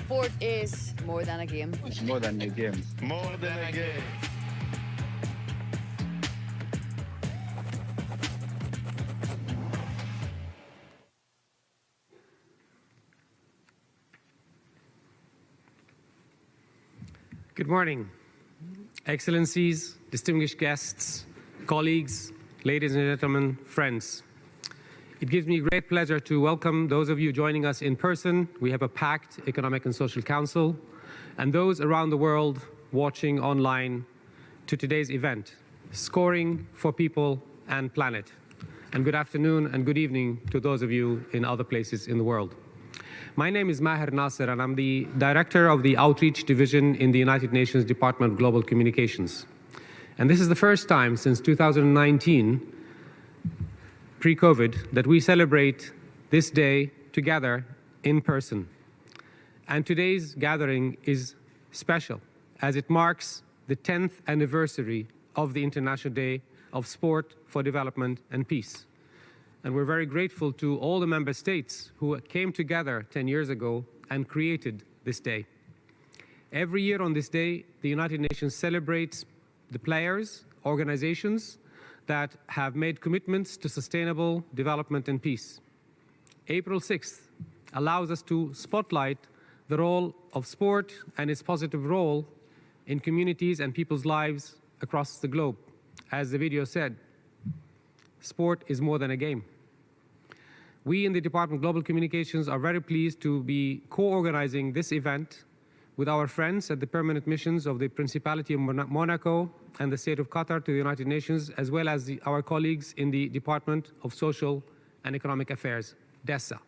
Sport is more than a game. It's more than a game. More than a game. Good morning, Excellencies, distinguished guests, colleagues, ladies and gentlemen, friends. It gives me great pleasure to welcome those of you joining us in person. We have a packed Economic and Social Council, and those around the world watching online to today's event, Scoring for People and Planet. And good afternoon and good evening to those of you in other places in the world. My name is Maher Nasser, and I'm the Director of the Outreach Division in the United Nations Department of Global Communications. And this is the first time since 2019, pre-COVID, that we celebrate this day together in person. And today's gathering is special, as it marks the 10th anniversary of the International Day of Sport for Development and Peace. And we're very grateful to all the member states who came together 10 years ago and created this day. Every year on this day, the United Nations celebrates the players, organizations that have made commitments to sustainable development and peace. April 6th allows us to spotlight the role of sport and its positive role in communities and people's lives across the globe. As the video said, sport is more than a game. We in the Department of Global Communications are very pleased to be co-organizing this event with our friends at the permanent missions of the Principality of Monaco and the State of Qatar to the United Nations, as well as our colleagues in the Department of Social and Economic Affairs, DESA.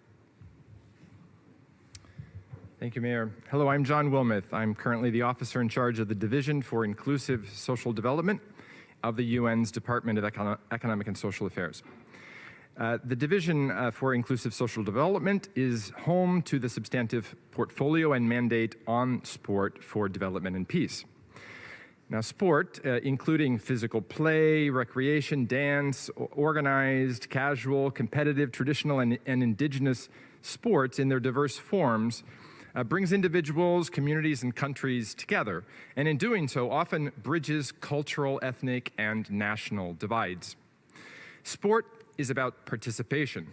Thank you, Mayor. Hello, I'm John Wilmoth. I'm currently the officer in charge of the Division for Inclusive Social Development of the UN's Department of Economic and Social Affairs. The Division for Inclusive Social Development is home to the substantive portfolio and mandate on sport for development and peace. Now, sport, including physical play, recreation, dance, organized, casual, competitive, traditional, and indigenous sports in their diverse forms, brings individuals, communities, and countries together, and in doing so often bridges cultural, ethnic, and national divides. Sport is about participation.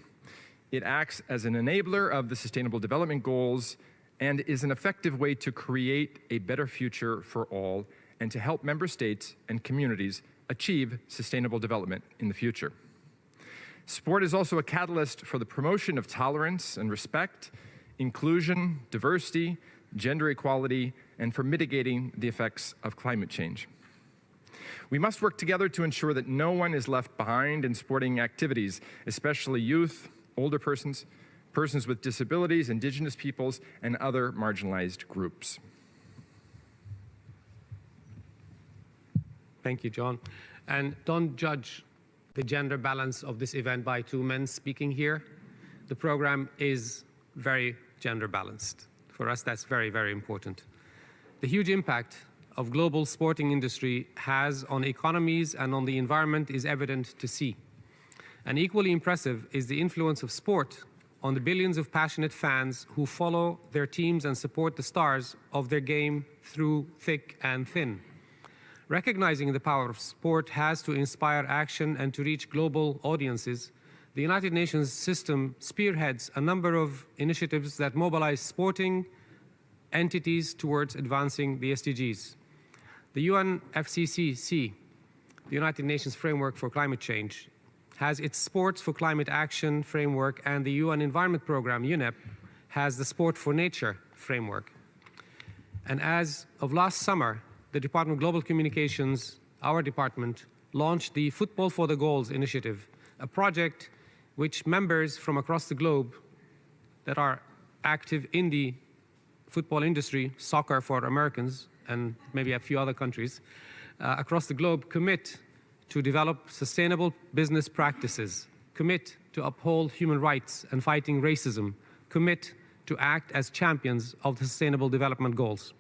It acts as an enabler of the Sustainable Development Goals and is an effective way to create a better future for all and to help member states and communities achieve sustainable development in the future. Sport is also a catalyst for the promotion of tolerance and respect, inclusion, diversity, gender equality, and for mitigating the effects of climate change. We must work together to ensure that no one is left behind in sporting activities, especially youth, older persons, persons with disabilities, indigenous peoples, and other marginalized groups. Thank you, John. And don't judge the gender balance of this event by two men speaking here. The program is very gender balanced. For us, that's very, very important. The huge impact of global sporting industry has on economies and on the environment is evident to see. And equally impressive is the influence of sport on the billions of passionate fans who follow their teams and support the stars of their game through thick and thin. Recognizing the power of sport has to inspire action and to reach global audiences, the United Nations system spearheads a number of initiatives that mobilize sporting entities towards advancing the SDGs. The UNFCCC, the United Nations Framework for Climate Change, has its Sports for Climate Action framework, and the UN Environment Programme, UNEP, has the Sport for Nature framework. And as of last summer, the Department of Global Communications, our department, launched the Football for the Goals initiative, a project which members from across the globe that are active in the football industry, soccer for Americans, and maybe a few other countries across the globe, commit to develop sustainable business practices, commit to uphold human rights and fighting racism, commit to act as champions of the Sustainable Development Goals.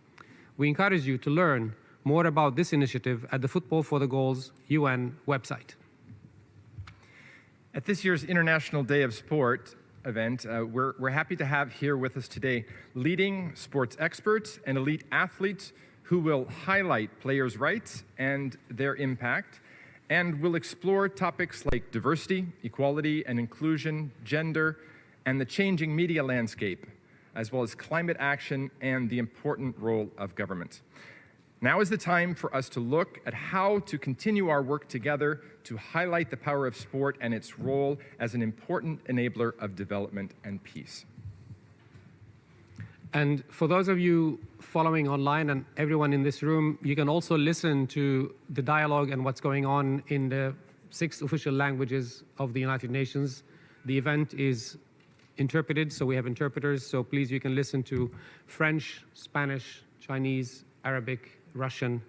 We encourage you to learn more about this initiative at the Football for the Goals UN website. At this year's International Day of Sport, event, we're happy to have here with us today leading sports experts and elite athletes who will highlight players' rights and their impact, and will explore topics like diversity, equality and inclusion, gender, and the changing media landscape, as well as climate action and the important role of government. Now is the time for us to look at how to continue our work together to highlight the power of sport and its role as an important enabler of development and peace. And for those of you following online and everyone in this room, you can also listen to the dialogue and what's going on in the 6 official languages of the United Nations. The event is interpreted, so we have interpreters, so please you can listen to French, Spanish, Chinese, Arabic, Russian,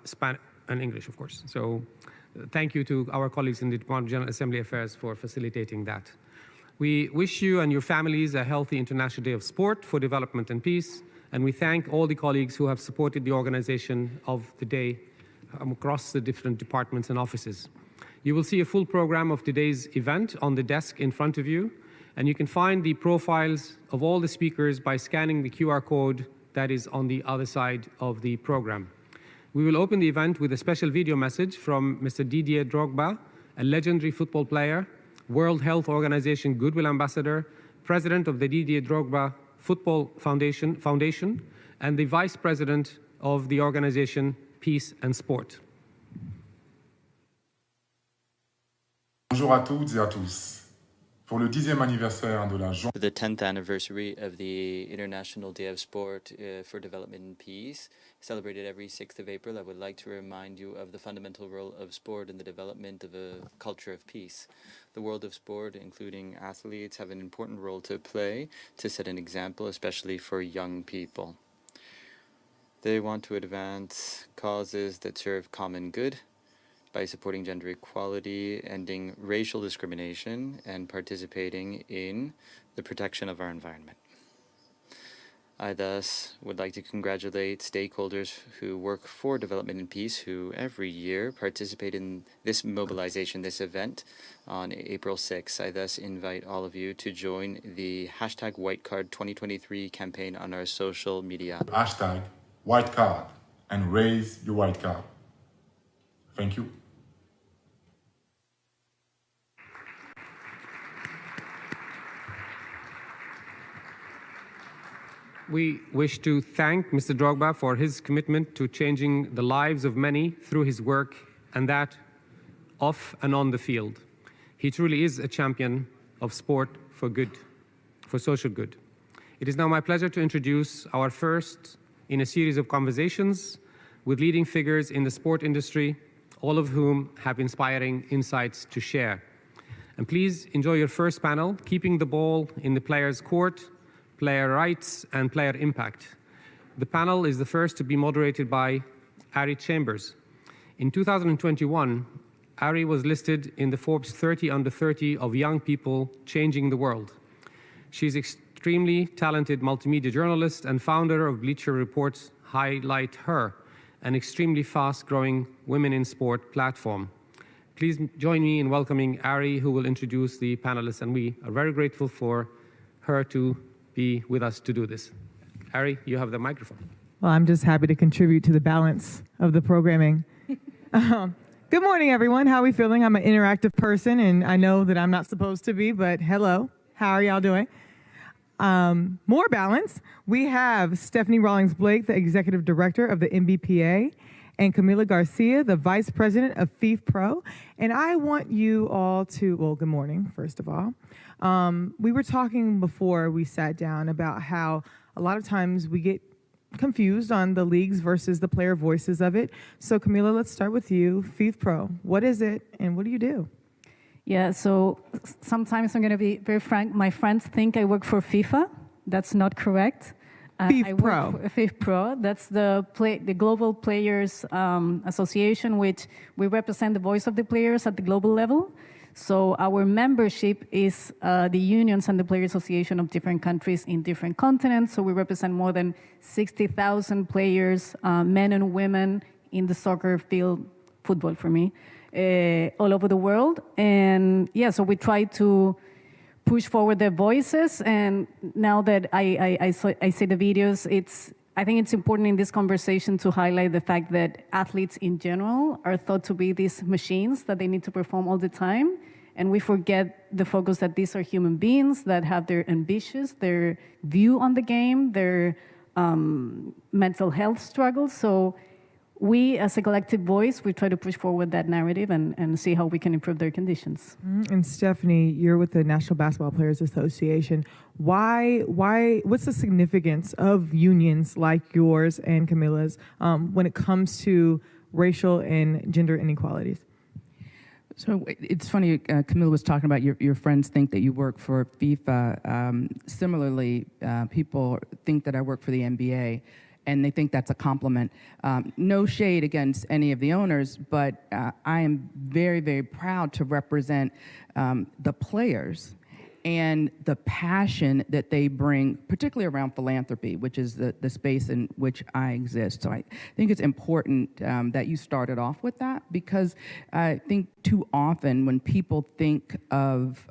Spanish, and English, of course. So thank you to our colleagues in the Department of General Assembly Affairs for facilitating that. We wish you and your families a healthy International Day of Sport for Development and Peace, and we thank all the colleagues who have supported the organization of the day across the different departments and offices. You will see a full program of today's event on the desk in front of you, and you can find the profiles of all the speakers by scanning the QR code that is on the other side of the program. We will open the event with a special video message from Mr. Didier Drogba, a legendary football player, World Health Organization Goodwill Ambassador, President of the Didier Drogba Football Foundation, and the Vice President of the organization Peace and Sport. Bonjour à toutes et à tous. Pour le 10e anniversaire de la For the 10th anniversary of the International Day of Sport for Development and Peace, celebrated every 6th of April, I would like to remind you of the fundamental role of sport in the development of a culture of peace. The world of sport, including athletes, have an important role to play to set an example, especially for young people. They want to advance causes that serve common good by supporting gender equality, ending racial discrimination, and participating in the protection of our environment. I thus would like to congratulate stakeholders who work for development and peace, who every year participate in this mobilization, this event on April 6th. I thus invite all of you to join the #WhiteCard2023 campaign on our social media. #WhiteCard and raise your white card. Thank you. We wish to thank Mr. Drogba for his commitment to changing the lives of many through his work, and that off and on the field. He truly is a champion of sport for good, for social good. It is now my pleasure to introduce our first in a series of conversations with leading figures in the sport industry, all of whom have inspiring insights to share. And please enjoy your first panel, Keeping the Ball in the Player's Court, Player Rights and Player Impact. The panel is the first to be moderated by Ari Chambers. In 2021, Ari was listed in the Forbes 30 Under 30 of young people changing the world. She's extremely talented multimedia journalist and founder of Bleacher Report's Highlight Her, an extremely fast-growing women in sport platform. Please join me in welcoming Ari, who will introduce the panelists, and we are very grateful for her to be with us to do this. Ari, you have the microphone. Well, I'm just happy to contribute to the balance of the programming. Good morning, everyone. How are we feeling? I'm an interactive person, and I know that I'm not supposed to be, but hello. How are y'all doing? More balance. We have Stephanie Rawlings-Blake, the Executive Director of the NBPA, and Camila Garcia, the Vice President of FIFPRO. And I want you all to, well, good morning, first of all. We were talking before we sat down about how a lot of times we get confused on the leagues versus the player voices of it. So Camila, let's start with you. FIFPRO, what is it and what do you do? Yeah, so sometimes I'm going to be very frank. My friends think I work for FIFA. That's not correct. I work for FIFPRO. That's the Global Players Association, which we represent the voice of the players at the global level. So our membership is the unions and the Players Association of different countries in different continents. So we represent more than 60,000 players, men and women in the soccer field, football for me, all over the world. And yeah, so we try to push forward their voices. And now that I see the videos, I think it's important in this conversation to highlight the fact that athletes in general are thought to be these machines that they need to perform all the time. And we forget the focus that these are human beings that have their ambitions, their view on the game, their mental health struggles. So we, as a collective voice, we try to push forward that narrative and see how we can improve their conditions. And Stephanie, you're with the National Basketball Players Association. What's the significance of unions like yours and Camilla's when it comes to racial and gender inequalities? So it's funny, Camilla was talking about your friends think that you work for FIFA. Similarly, people think that I work for the NBA, and they think that's a compliment. No shade against any of the owners, but I am very, very proud to represent the players and the passion that they bring, particularly around philanthropy, which is the space in which I exist. So I think it's important that you started off with that, because I think too often when people think of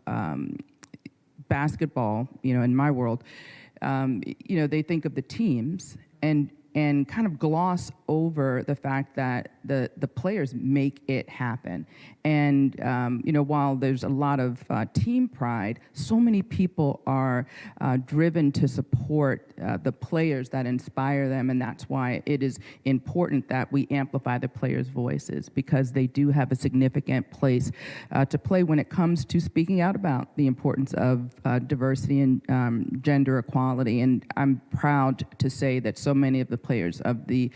basketball, in my world, they think of the teams and kind of gloss over the fact that the players make it happen. And while there's a lot of team pride, so many people are driven to support the players that inspire them, and that's why it is important that we amplify the players' voices, because they do have a significant place to play when it comes to speaking out about the importance of diversity and gender equality. And I'm proud to say that so many of the players of the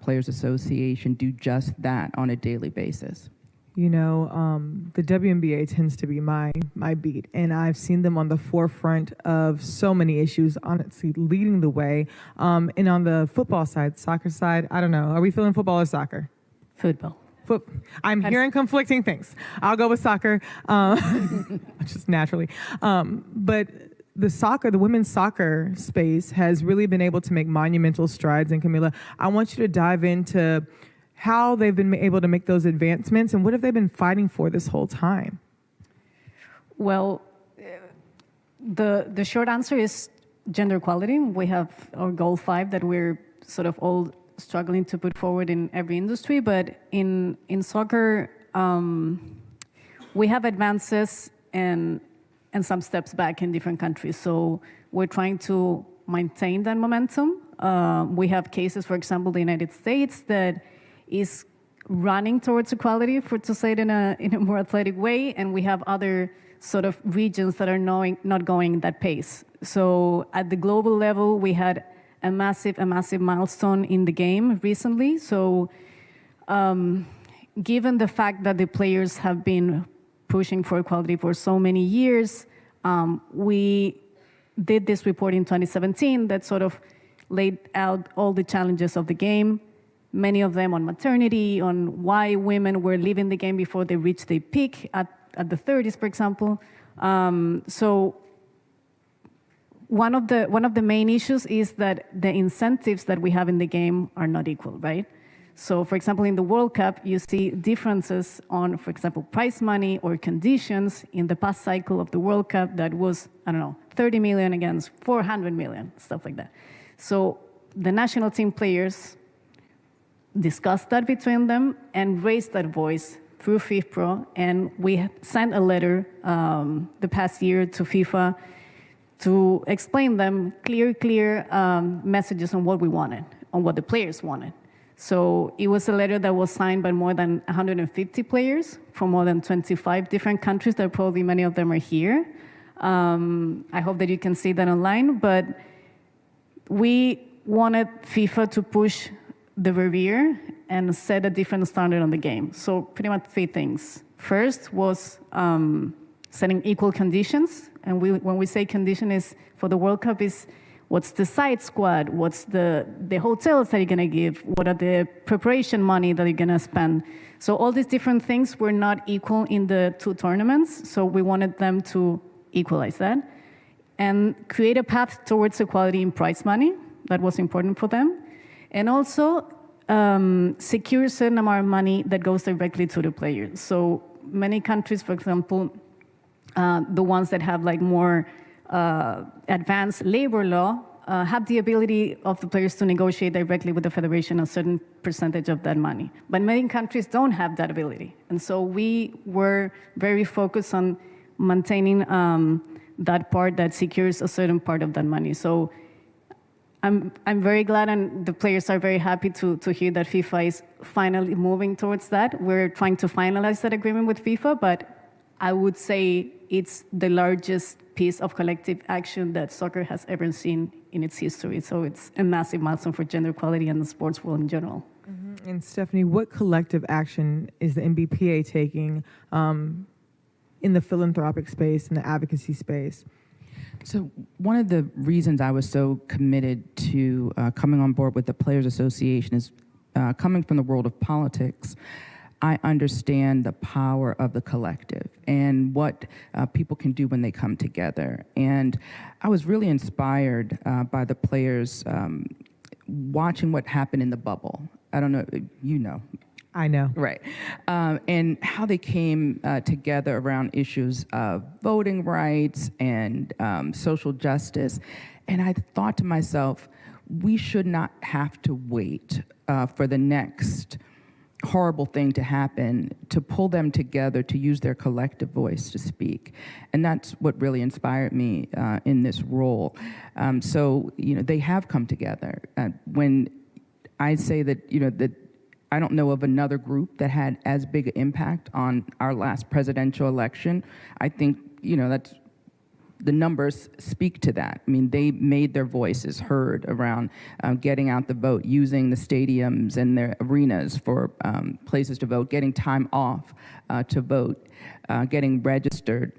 Players Association do just that on a daily basis. The WNBA tends to be my beat, and I've seen them on the forefront of so many issues, honestly, leading the way. And on the football side, soccer side, I don't know. Are we feeling football or soccer? Football. I'm hearing conflicting things. I'll go with soccer, just naturally. But the women's soccer space has really been able to make monumental strides. And Camilla, I want you to dive into how they've been able to make those advancements and what have they been fighting for this whole time? Well, the short answer is gender equality. We have our goal 5 that we're sort of all struggling to put forward in every industry, but in soccer, we have advances and some steps back in different countries. So we're trying to maintain that momentum. We have cases, for example, the United States that is running towards equality, to say it in a more athletic way, and we have other sort of regions that are not going that pace. So at the global level, we had a massive milestone in the game recently. So given the fact that the players have been pushing for equality for so many years, we did this report in 2017 that sort of laid out all the challenges of the game, many of them on maternity, on why women were leaving the game before they reached their peak at the 30s, for example. So one of the main issues is that the incentives that we have in the game are not equal, right? So, for example, in the World Cup, you see differences on, for example, prize money or conditions in the past cycle of the World Cup that was, 30 million against 400 million, stuff like that. So the national team players discussed that between them and raised that voice through FIFPRO, and we sent a letter the past year to FIFA to explain them clear messages on what we wanted, on what the players wanted. So it was a letter that was signed by more than 150 players from more than 25 different countries, that probably many of them are here. I hope that you can see that online, but we wanted FIFA to push the barrier and set a different standard on the game. So pretty much 3 things. First was setting equal conditions. And when we say condition is for the World Cup is what's the side squad, what's the hotels that you're gonna give, what are the preparation money that you're gonna spend. So all these different things were not equal in the 2 tournaments. So we wanted them to equalize that and create a path towards equality in prize money. That was important for them. And also secure a certain amount of money that goes directly to the players. So many countries, for example, the ones that have like more advanced labor law have the ability of the players to negotiate directly with the federation a certain percentage of that money. But many countries don't have that ability. And so we were very focused on maintaining that part that secures a certain part of that money. So I'm very glad, and the players are very happy to hear that FIFA is finally moving towards that. We're trying to finalize that agreement with FIFA, but I would say it's the largest piece of collective action that soccer has ever seen in its history. So it's a massive milestone for gender equality and the sports world in general. Mm-hmm. And Stephanie, what collective action is the NBPA taking in the philanthropic space, in the advocacy space? So one of the reasons I was so committed to coming on board with the Players Association is coming from the world of politics. I understand the power of the collective and what people can do when they come together. And I was really inspired by the players watching what happened in the bubble. I don't know, you know. I know. Right. And how they came together around issues of voting rights and social justice. And I thought to myself, we should not have to wait for the next horrible thing to happen to pull them together to use their collective voice to speak. And that's what really inspired me in this role. So, you know, they have come together. When I say that, you know, that I don't know of another group that had as big an impact on our last presidential election. I think, you know, that's the numbers speak to that. I mean, they made their voices heard around getting out the vote, using the stadiums and their arenas for places to vote, getting time off to vote, getting registered.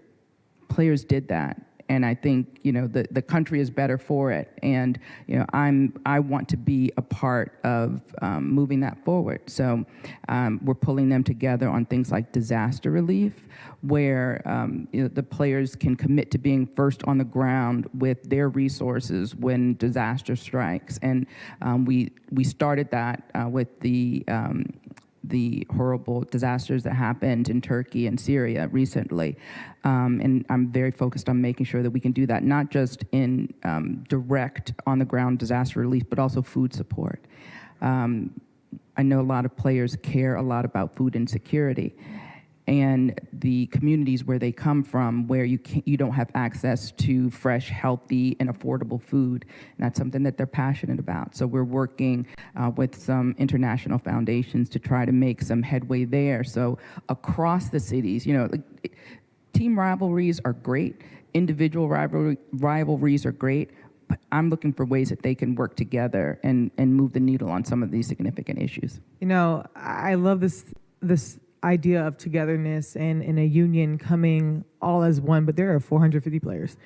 Players did that. And I think, you know, the country is better for it. And, you know, I want to be a part of moving that forward. So we're pulling them together on things like disaster relief, where you know, the players can commit to being first on the ground with their resources when disaster strikes. And we started that with the horrible disasters that happened in Turkey and Syria recently. And I'm very focused on making sure that we can do that, not just in direct on-the-ground disaster relief, but also food support. I know a lot of players care a lot about food insecurity, and the communities where they come from, where you don't have access to fresh, healthy, and affordable food. And that's something that they're passionate about. So we're working with some international foundations to try to make some headway there. So across the cities, you know, team rivalries are great, individual rivalries are great, but I'm looking for ways that they can work together and move the needle on some of these significant issues. You know, I love this idea of togetherness and in a union coming all as one, but there are 450 players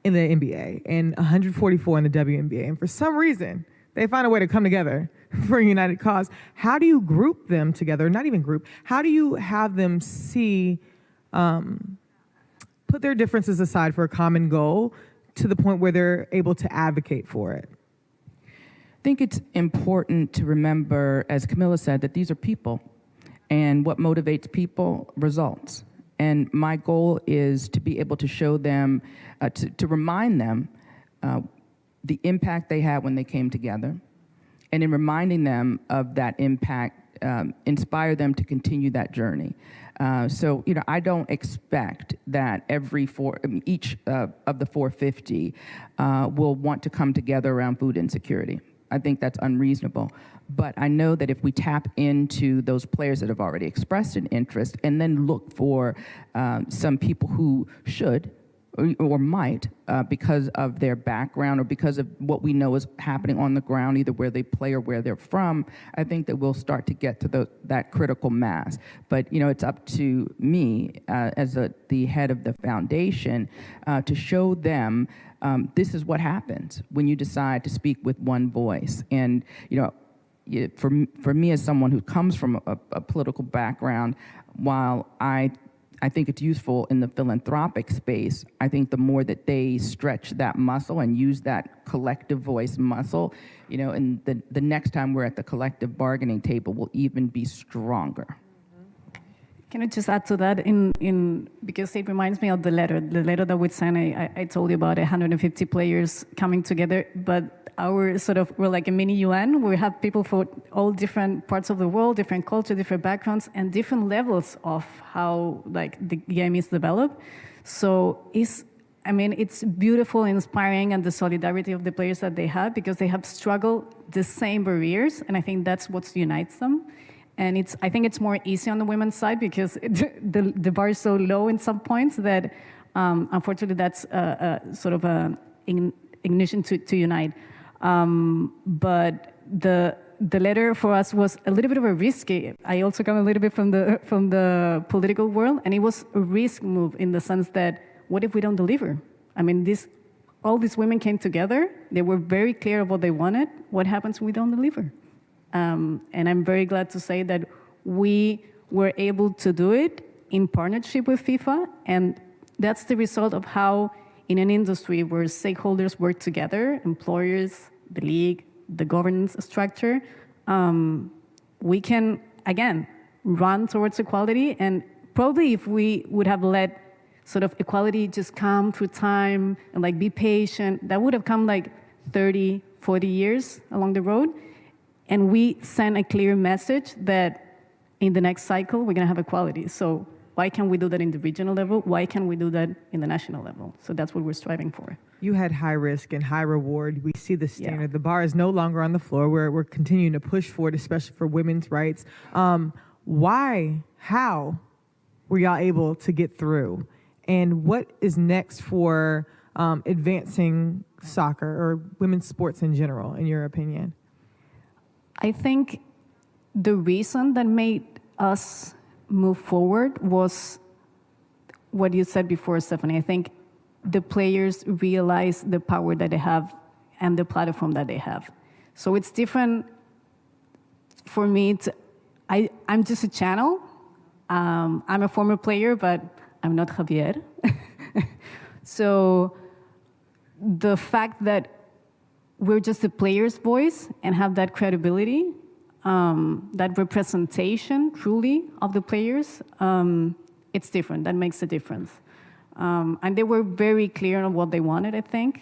in the NBA and 144 in the WNBA. And for some reason, they find a way to come together for a united cause. How do you group them together? Not even group. How do you have them see, put their differences aside for a common goal to the point where they're able to advocate for it? I think it's important to remember, as Camilla said, that these are people. And what motivates people results. And my goal is to be able to show them, to remind them the impact they had when they came together. And in reminding them of that impact, inspire them to continue that journey. So, you know, I don't expect that each of the 450 will want to come together around food insecurity. I think that's unreasonable. But I know that if we tap into those players that have already expressed an interest and then look for some people who should or might, because of their background or because of what we know is happening on the ground, either where they play or where they're from, I think that we'll start to get to that critical mass. But, you know, it's up to me as the head of the foundation to show them this is what happens when you decide to speak with one voice. And, you know, for me as someone who comes from a political background, while I think it's useful in the philanthropic space, I think the more that they stretch that muscle and use that collective voice muscle, you know, and the next time we're at the collective bargaining table will even be stronger. Can I just add to that because it reminds me of the letter that we signed. I told you about 150 players coming together, but we're like a mini UN. We have people for all different parts of the world, different culture, different backgrounds, and different levels of how like the game is developed. So it's beautiful, inspiring, and the solidarity of the players that they have because they have struggled the same barriers, and I think that's what unites them. And I think it's more easy on the women's side because the bar is so low in some points that, unfortunately, that's sort of an ignition to unite. But the letter for us was a little bit of a risky. I also come a little bit from the political world, and it was a risk move in the sense that what if we don't deliver? I mean, all these women came together. They were very clear of what they wanted. What happens when we don't deliver? And I'm very glad to say that we were able to do it in partnership with FIFA, and that's the result of how, in an industry where stakeholders work together, employers, the league, the governance structure, we can, again, run towards equality. And probably if we would have let sort of equality just come through time and like be patient, that would have come like 30, 40 years along the road. And we send a clear message that in the next cycle, we're going to have equality. So why can't we do that in the regional level? Why can't we do that in the national level? So that's what we're striving for. You had high risk and high reward. We see the standard. Yeah. The bar is no longer on the floor. We're continuing to push for it, especially for women's rights. How were y'all able to get through? And what is next for advancing soccer or women's sports in general, in your opinion? I think the reason that made us move forward was what you said before, Stephanie. I think the players realize the power that they have and the platform that they have. So it's different for me. I'm just a channel. I'm a former player, but I'm not Javier. So the fact that we're just a player's voice and have that credibility, that representation truly of the players, it's different. That makes a difference. And they were very clear on what they wanted, I think.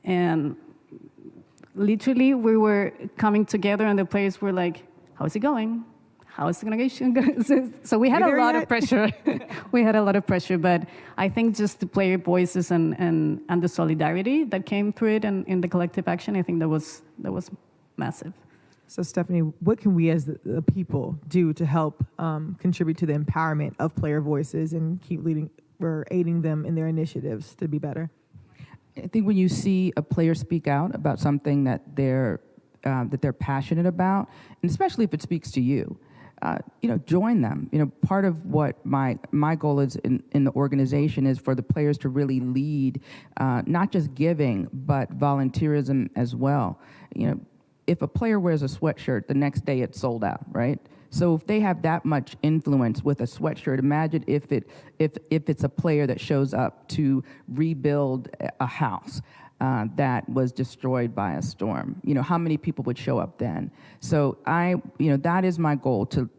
And literally, we were coming together and the players were like, how's it going? How is the negotiation going? So we had a lot of pressure. We had a lot of pressure, but I think just the player voices and the solidarity that came through it and in the collective action, I think that was massive. So Stephanie, what can we as the people do to help contribute to the empowerment of player voices and keep leading or aiding them in their initiatives to be better? I think when you see a player speak out about something that they're passionate about, and especially if it speaks to you, join them. Part of what my goal is in the organization is for the players to really lead, not just giving, but volunteerism as well. If a player wears a sweatshirt, the next day it's sold out, right? So if they have that much influence with a sweatshirt, imagine if it's a player that shows up to rebuild a house that was destroyed by a storm. How many people would show up then? So that is my goal to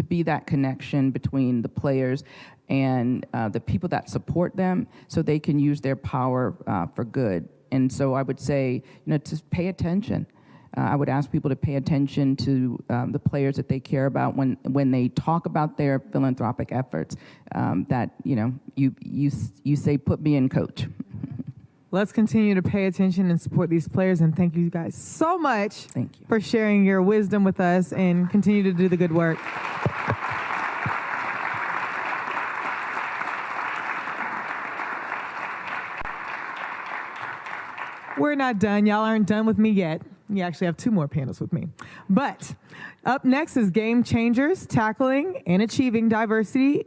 be that connection between the players and the people that support them, so they can use their power for good. And so I would say, to pay attention. I would ask people to pay attention to the players that they care about when they talk about their philanthropic efforts. That you say, put me in, coach. Let's continue to pay attention and support these players. And thank you guys so much for sharing your wisdom with us and continue to do the good work. We're not done. Y'all aren't done with me yet. You actually have 2 more panels with me. But up next is Game Changers, Tackling and Achieving Diversity,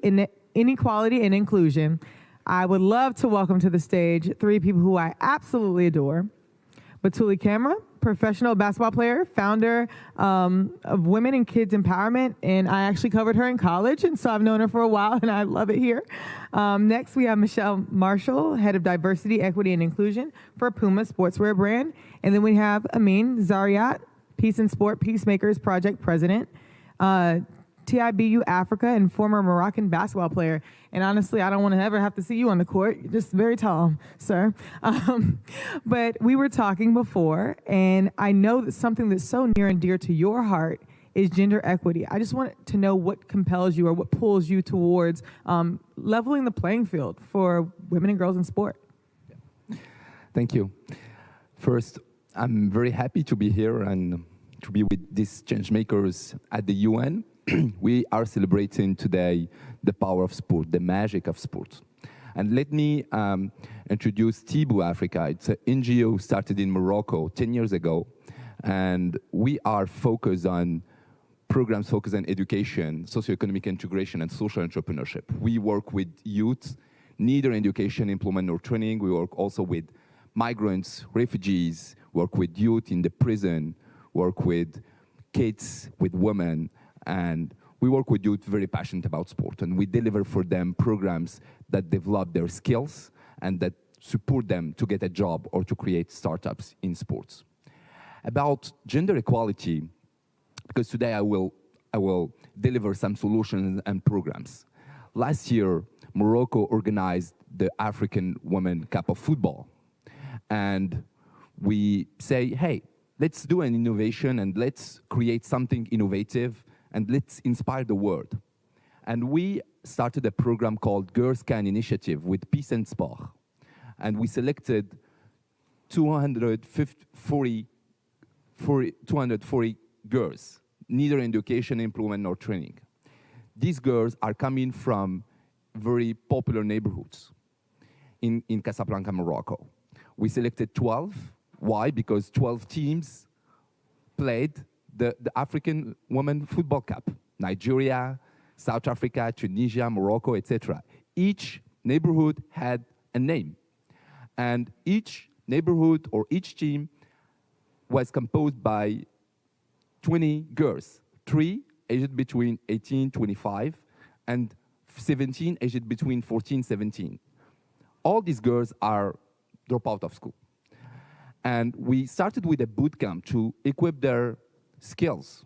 Inequality, and Inclusion. I would love to welcome to the stage 3 people who I absolutely adore. Batouly Camara, professional basketball player, founder of Women and Kids Empowerment, and I actually covered her in college, and so I've known her for a while, and I love it here. Next, we have Michelle Marshall, Head of Diversity, Equity, and Inclusion for PUMA Sportswear brand, and then we have Amine Zariat, Peace and Sport Peacemakers Project President. TIBU Africa and former Moroccan basketball player. And honestly, I don't want to ever have to see you on the court. You're just very tall, sir. But we were talking before, and I know that something that's so near and dear to your heart is gender equity. I just want to know what compels you or what pulls you towards leveling the playing field for women and girls in sport. Thank you. First, I'm very happy to be here and to be with these change makers at the UN. We are celebrating today the power of sport, the magic of sport. And let me introduce TIBU Africa. It's an NGO started in Morocco 10 years ago. And we are focused on programs focused on education, socioeconomic integration, and social entrepreneurship. We work with youth, neither education, employment, or training. We work also with migrants, refugees, work with youth in the prison, work with kids, with women, and we work with youth very passionate about sport, and we deliver for them programs that develop their skills and that support them to get a job or to create startups in sports. About gender equality, because today I will deliver some solutions and programs. Last year, Morocco organized the African Women Cup of Football. And we say, hey, let's do an innovation and let's create something innovative and let's inspire the world. And we started a program called Girls Can Initiative with Peace and Sport. And we selected 240 girls, neither in education, employment, nor training. These girls are coming from very popular neighborhoods in Casablanca, Morocco. We selected 12. Why? Because 12 teams played the African Women Football Cup. Nigeria, South Africa, Tunisia, Morocco, etc. Each neighborhood had a name. And each neighborhood or each team was composed by 20 girls, 3 aged between 18, 25, and 17 aged between 14, 17. All these girls are drop out of school. And we started with a boot camp to equip their skills,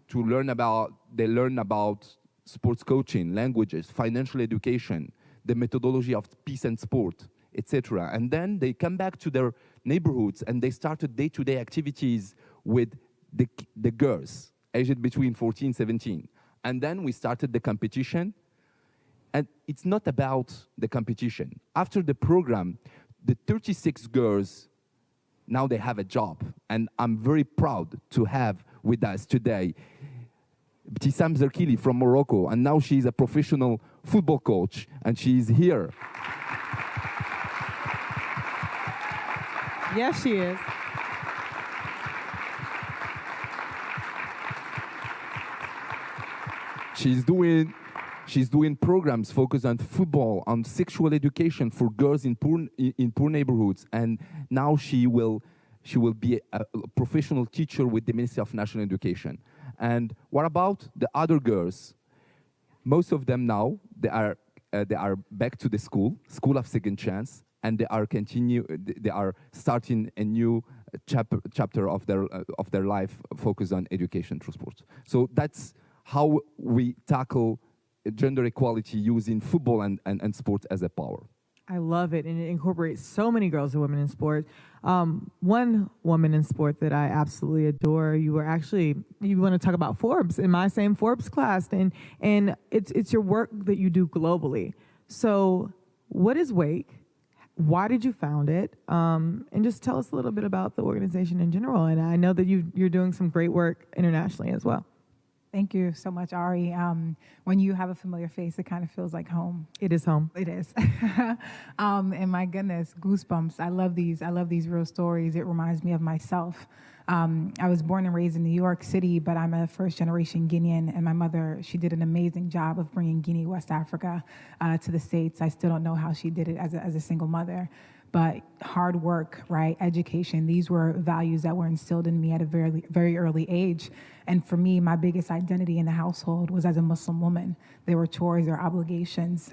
to learn about sports coaching, languages, financial education, the methodology of peace and sport, etc. And then they come back to their neighborhoods and they started day-to-day activities with the girls aged between 14 and 17. And then we started the competition. And it's not about the competition. After the program, the 36 girls, now they have a job. And I'm very proud to have with us today Ibtissam Zerkili from Morocco. And now she's a professional football coach. And she's here. Yes, she is. She's doing programs focused on football, on sexual education for girls in poor neighborhoods, and now she will be a professional teacher with the Ministry of National Education. And what about the other girls? Most of them now they are back to the school of second chance, and they are starting a new chapter of their life focused on education through sports. So that's how we tackle gender equality using football and sport as a power. I love it, and it incorporates so many girls and women in sport. One woman in sport that I absolutely adore, you want to talk about Forbes, in my same Forbes class, and it's your work that you do globally. So what is Wake? Why did you found it? And just tell us a little bit about the organization in general. And I know that you're doing some great work internationally as well. Thank you so much, Ari. When you have a familiar face, it kind of feels like home. It is home. It is. And my goodness, goosebumps. I love these real stories. It reminds me of myself. I was born and raised in New York City, but I'm a first-generation Guinean, and my mother, she did an amazing job of bringing Guinea, West Africa, to the States. I still don't know how she did it as a single mother. but hard work, right? Education, these were values that were instilled in me at a very, very early age. And for me, my biggest identity in the household was as a Muslim woman. There were chores, there were obligations.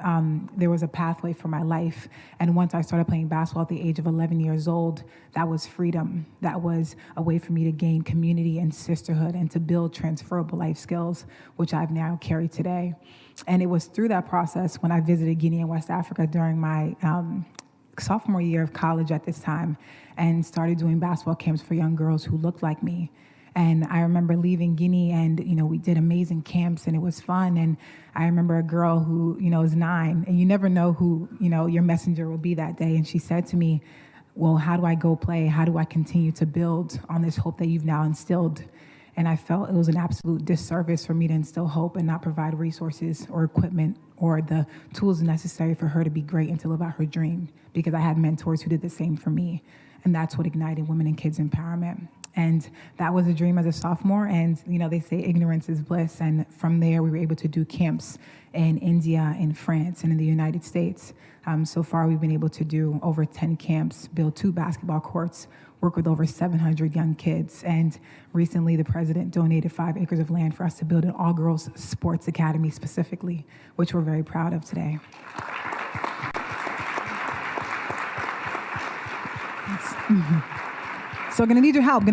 There was a pathway for my life. And once I started playing basketball at the age of 11 years old, that was freedom. That was a way for me to gain community and sisterhood and to build transferable life skills, which I've now carried today. And it was through that process when I visited Guinea and West Africa during my sophomore year of college at this time and started doing basketball camps for young girls who looked like me. And I remember leaving Guinea and, we did amazing camps and it was fun. And I remember a girl who, is 9 and you never know who, your messenger will be that day. And she said to me, well, how do I go play? How do I continue to build on this hope that you've now instilled? And I felt it was an absolute disservice for me to instill hope and not provide resources or equipment or the tools necessary for her to be great and to live out her dream, because I had mentors who did the same for me. And that's what ignited women and kids empowerment. And that was a dream as a sophomore. And, they say ignorance is bliss. And from there, we were able to do camps in India, in France, and in the United States. So far, we've been able to do over 10 camps, build 2 basketball courts, work with over 700 young kids. And recently, the president donated 5 acres of land for us to build an all-girls sports academy specifically, which we're very proud of today. So gonna need your help.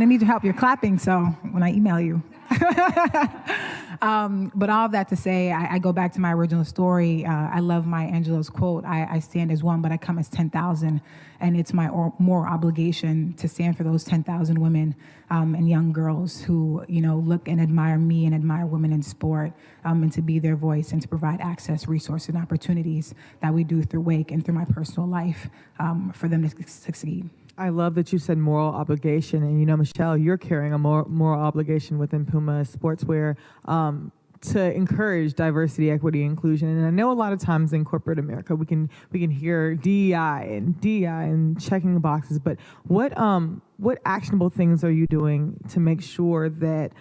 You're clapping, so when I email you. But all of that to say, I go back to my original story. I love Maya Angelou's quote, I stand as one, but I come as 10,000. And it's my more obligation to stand for those 10,000 women and young girls who, look and admire me and admire women in sport, and to be their voice and to provide access, resources, and opportunities that we do through Wake and through my personal life for them to succeed. I love that you said moral obligation. And, Michelle, you're carrying a moral obligation within PUMA Sportswear to encourage diversity, equity, inclusion. And I know a lot of times in corporate America, we can hear DEI and checking the boxes. But what actionable things are you doing to make sure that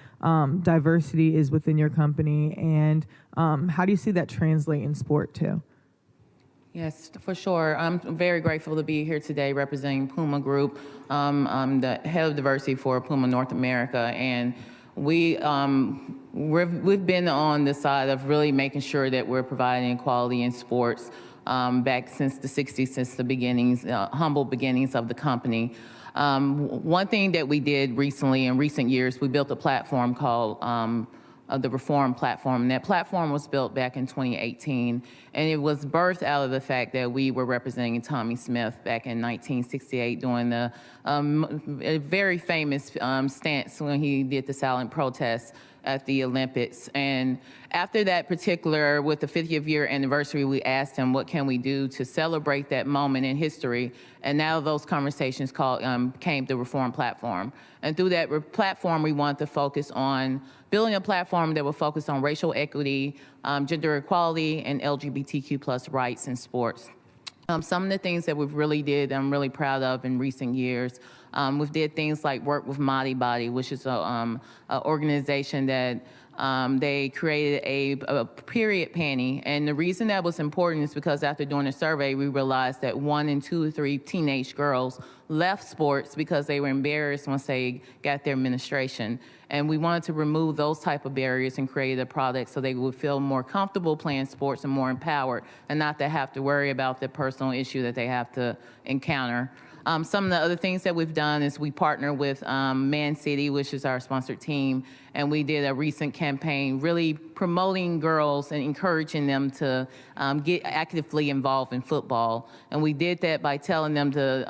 diversity is within your company? And how do you see that translate in sport, too? Yes, for sure. I'm very grateful to be here today representing PUMA Group. I'm the head of diversity for PUMA North America, and we've been on the side of really making sure that we're providing equality in sports back since the 60s, since the beginnings, humble beginnings of the company. One thing that we did recently, in recent years, we built a platform called the Reform Platform. And that platform was built back in 2018, and it was birthed out of the fact that we were representing Tommy Smith back in 1968 doing the a very famous stance when he did the silent protest at the Olympics. And after that particular, with the 50th year anniversary, we asked him, what can we do to celebrate that moment in history? And now those conversations came to Reform Platform. And through that platform, we want to focus on building a platform that will focus on racial equity, gender equality, and LGBTQ+ rights in sports. Some of the things that we've really did, I'm really proud of in recent years. We've did things like work with Mighty Body, which is an organization that they created a period panty. And the reason that was important is because after doing a survey, we realized that 1 in 2 or 3 teenage girls left sports because they were embarrassed once they got their menstruation. And we wanted to remove those type of barriers and create a product so they would feel more comfortable playing sports and more empowered, and not to have to worry about the personal issue that they have to encounter. Some of the other things that we've done is we partner with Man City, which is our sponsored team, and we did a recent campaign really promoting girls and encouraging them to get actively involved in football. And we did that by telling them to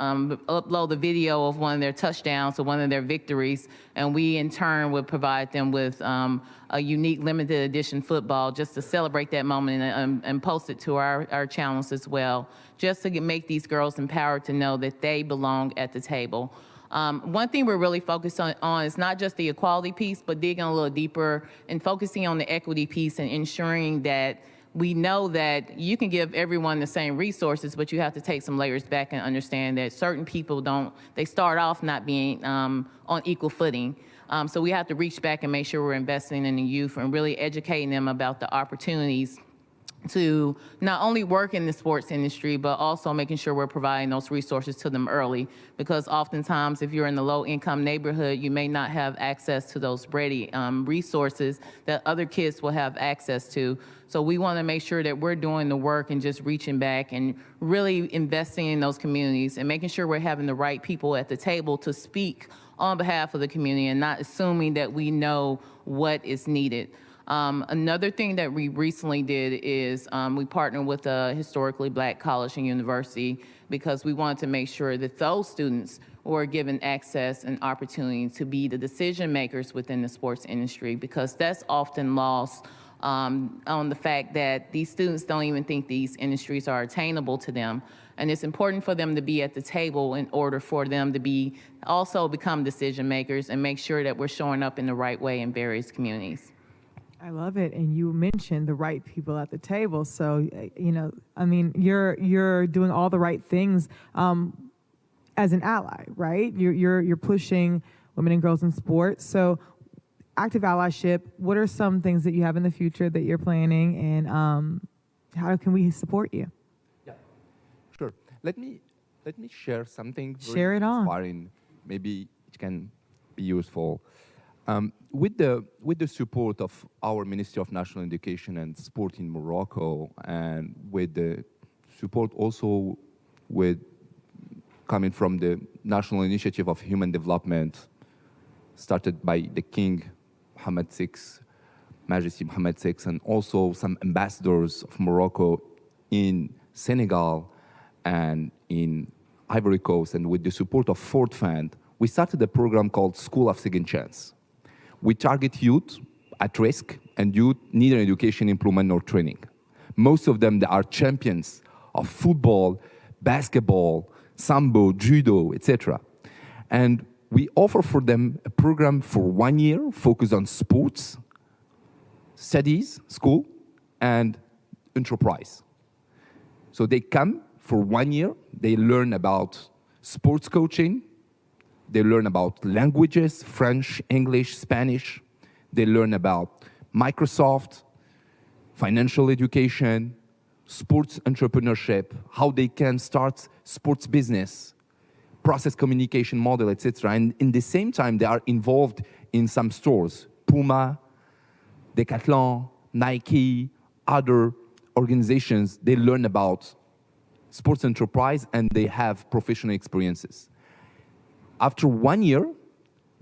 upload the video of one of their touchdowns or one of their victories, and we in turn would provide them with a unique limited edition football just to celebrate that moment and post it to our channels as well, just to make these girls empowered to know that they belong at the table. One thing we're really focused on is not just the equality piece, but digging a little deeper and focusing on the equity piece and ensuring that we know that you can give everyone the same resources, but you have to take some layers back and understand that certain people they start off not being on equal footing. So we have to reach back and make sure we're investing in the youth and really educating them about the opportunities to not only work in the sports industry, but also making sure we're providing those resources to them early. Because oftentimes, if you're in the low-income neighborhood, you may not have access to those ready resources that other kids will have access to. So we want to make sure that we're doing the work and just reaching back and really investing in those communities and making sure we're having the right people at the table to speak on behalf of the community and not assuming that we know what is needed. Another thing that we recently did is we partnered with a historically black college and university because we wanted to make sure that those students were given access and opportunity to be the decision makers within the sports industry, because that's often lost on the fact that these students don't even think these industries are attainable to them. And it's important for them to be at the table in order for them to also become decision makers and make sure that we're showing up in the right way in various communities. I love it. And you mentioned the right people at the table. So, you know, I mean, you're doing all the right things as an ally, right? You're pushing women and girls in sports. So active allyship, what are some things that you have in the future that you're planning, and how can we support you? Yeah, sure. Let me share something very Share it on. inspiring. Maybe it can be useful. With the support of our Ministry of National Education and Sport in Morocco, and with the support also coming from the National Initiative of Human Development, started by the King Mohammed VI, Majesty Mohammed VI, and also some ambassadors of Morocco in Senegal and in Ivory Coast, and with the support of Ford Fund, we started a program called School of Second Chance. We target youth at risk and youth neither education, employment, nor training. Most of them, they are champions of football, basketball, sambo, judo, etc. And we offer for them a program for 1 year focused on sports, studies, school, and enterprise. So they come for 1 year, they learn about sports coaching, they learn about languages, French, English, Spanish. They learn about Microsoft, financial education, sports entrepreneurship, how they can start sports business, process communication model, etc. And in the same time, they are involved in some stores, PUMA, Decathlon, Nike, other organizations. They learn about sports enterprise and they have professional experiences. After 1 year,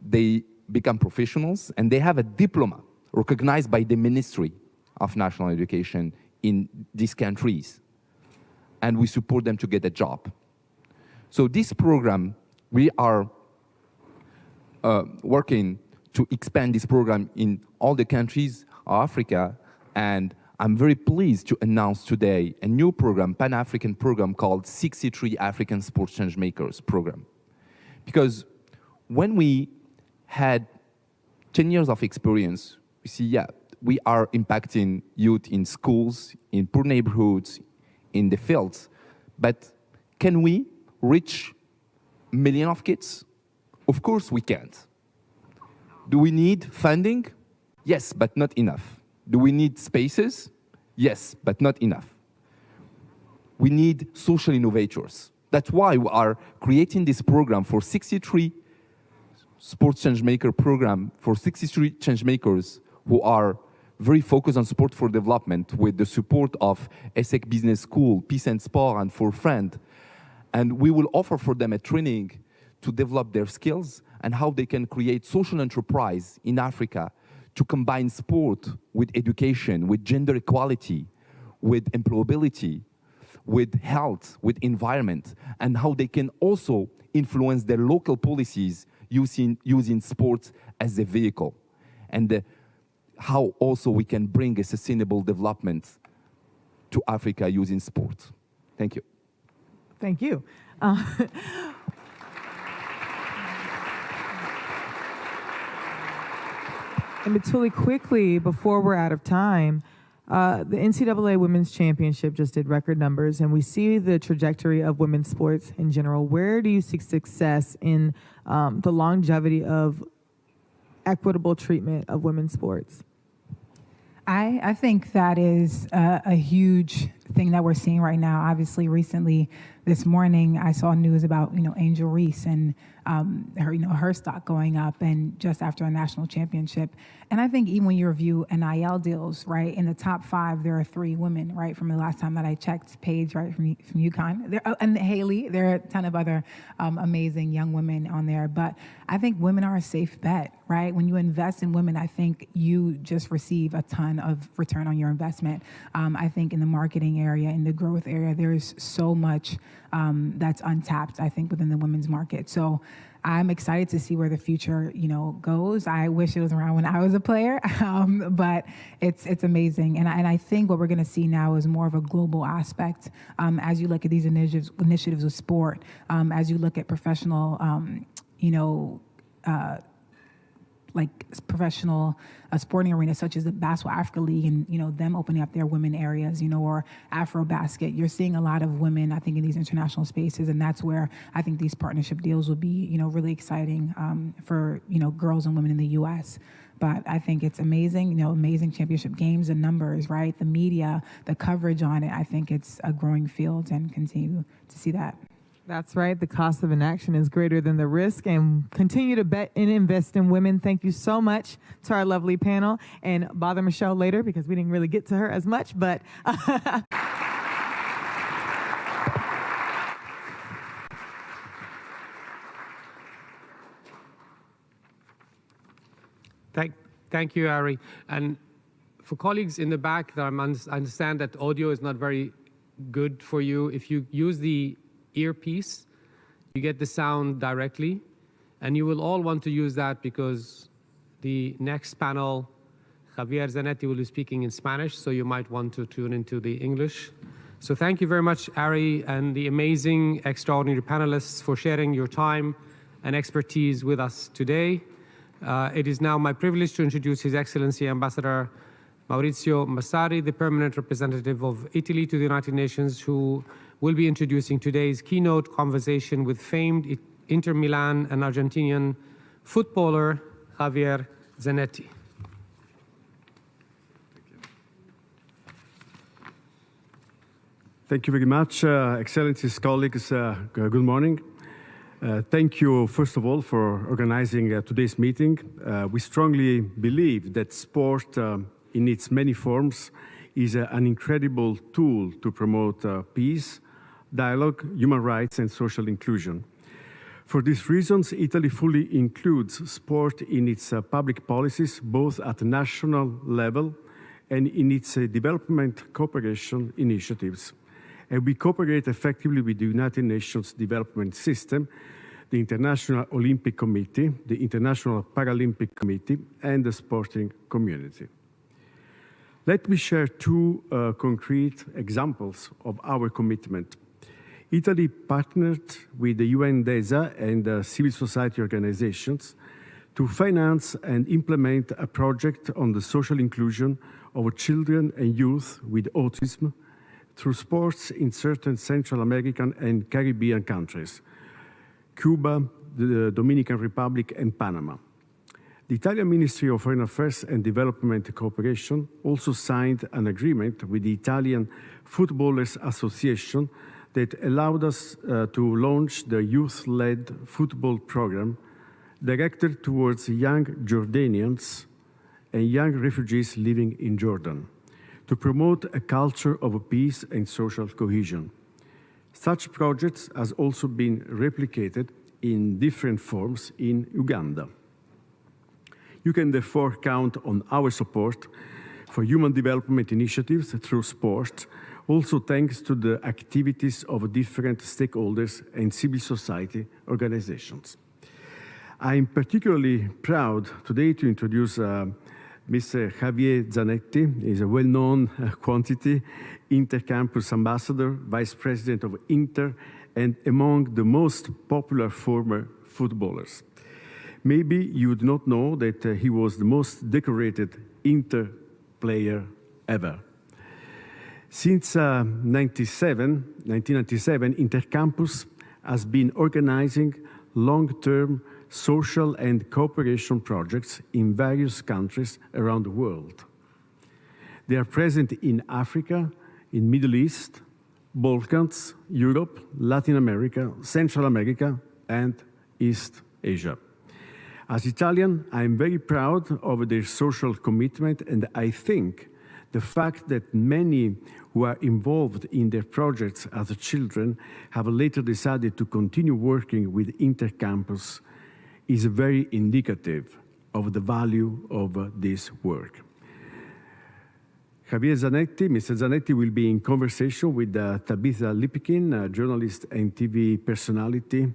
they become professionals and they have a diploma recognized by the Ministry of National Education in these countries. And we support them to get a job. So this program, we are working to expand this program in all the countries of Africa. And I'm very pleased to announce today a new program, Pan-African program called 63 African Sports Changemakers program. Because when we had 10 years of experience, we see, yeah, we are impacting youth in schools, in poor neighborhoods, in the fields. But can we reach a million of kids? Of course we can't. Do we need funding? Yes, but not enough. Do we need spaces? Yes, but not enough. We need social innovators. That's why we are creating this program for 63 sports changemaker program for 63 changemakers who are very focused on sport for development with the support of ESSEC Business School, Peace and Sport, and For Friend. And we will offer for them a training to develop their skills and how they can create social enterprise in Africa to combine sport with education, with gender equality, with employability, with health, with environment, and how they can also influence their local policies using sports as a vehicle. And how also we can bring a sustainable development to Africa using sport. Thank you. Thank you. And Batouly, quickly, before we're out of time, the NCAA Women's Championship just did record numbers, and we see the trajectory of women's sports in general. Where do you see success in the longevity of equitable treatment of women's sports? I think that is a huge thing that we're seeing right now. Obviously, recently, this morning, I saw news about, Angel Reese and her stock going up, and just after a national championship. And I think even when you review NIL deals, right, in the top 5, there are 3 women, right, from the last time that I checked. Paige, right, from UConn, and Haley. There are a ton of other amazing young women on there. But I think women are a safe bet, right? When you invest in women, I think you just receive a ton of return on your investment. I think in the marketing area, in the growth area, there's so much that's untapped, I think, within the women's market. So I'm excited to see where the future, goes. I wish it was around when I was a player, but it's amazing. And I think what we're going to see now is more of a global aspect as you look at these initiatives with sport, as you look at professional, professional sporting arenas such as the Basketball Africa League and, them opening up their women areas, or Afro-Basket. You're seeing a lot of women, I think, in these international spaces, and that's where I think these partnership deals will be, really exciting for, girls and women in the U.S. But I think it's amazing, amazing championship games, the numbers, right? The media, the coverage on it. I think it's a growing field and continue to see that. That's right. The cost of inaction is greater than the risk, and continue to bet and invest in women. Thank you so much to our lovely panel, and bother Michelle later because we didn't really get to her as much, but Thank you, Ari. And for colleagues in the back, I understand that audio is not very good for you. If you use the earpiece, you get the sound directly, and you will all want to use that because the next panel, Javier Zanetti, will be speaking in Spanish, so you might want to tune into the English. So thank you very much, Ari, and the amazing, extraordinary panelists for sharing your time and expertise with us today. It is now my privilege to introduce His Excellency Ambassador Maurizio Massari, the permanent representative of Italy to the United Nations, who will be introducing today's keynote conversation with famed Inter Milan and Argentinian footballer Javier Zanetti. Thank you very much, Excellencies, colleagues. Good morning. Thank you, first of all, for organizing today's meeting. We strongly believe that sport, in its many forms, is an incredible tool to promote peace, dialogue, human rights, and social inclusion. For these reasons, Italy fully includes sport in its public policies, both at national level and in its development cooperation initiatives. And we cooperate effectively with the United Nations Development System, the International Olympic Committee, the International Paralympic Committee, and the sporting community. Let me share 2 concrete examples of our commitment. Italy partnered with the UN DESA and civil society organizations to finance and implement a project on the social inclusion of children and youth with autism through sports in certain Central American and Caribbean countries, Cuba, the Dominican Republic, and Panama. The Italian Ministry of Foreign Affairs and Development Cooperation also signed an agreement with the Italian Footballers Association that allowed us to launch the youth-led football program directed towards young Jordanians and young refugees living in Jordan to promote a culture of peace and social cohesion. Such projects has also been replicated in different forms in Uganda. You can therefore count on our support for human development initiatives through sport, also thanks to the activities of different stakeholders and civil society organizations. I'm particularly proud today to introduce Mr. Javier Zanetti. He's a well-known quantity inter-campus ambassador, vice president of Inter, and among the most popular former footballers. Maybe you would not know that he was the most decorated Inter player ever. Since 1997, Intercampus has been organizing long-term social and cooperation projects in various countries around the world. They are present in Africa, in Middle East, Balkans, Europe, Latin America, Central America, and East Asia. As Italian, I am very proud of their social commitment, and I think the fact that many who are involved in their projects as children have later decided to continue working with Intercampus is very indicative of the value of this work. Javier Zanetti, Mr. Zanetti will be in conversation with Tabitha Lipkin, a journalist and TV personality,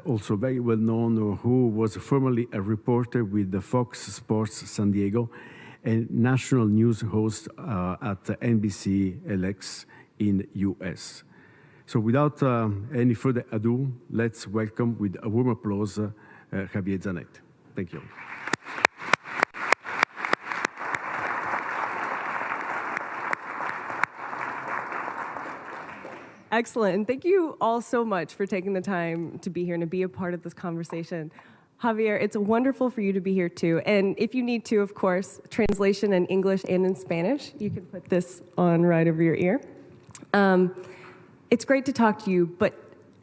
also very well known, who was formerly a reporter with the Fox Sports San Diego and national news host at NBC LX in US. So without any further ado, let's welcome with a warm applause Javier Zanetti. Thank you. Excellent, and thank you all so much for taking the time to be here and to be a part of this conversation. Javier, it's wonderful for you to be here too. And if you need to, of course, translation in English and in Spanish, you can put this on right over your ear. It's great to talk to you, but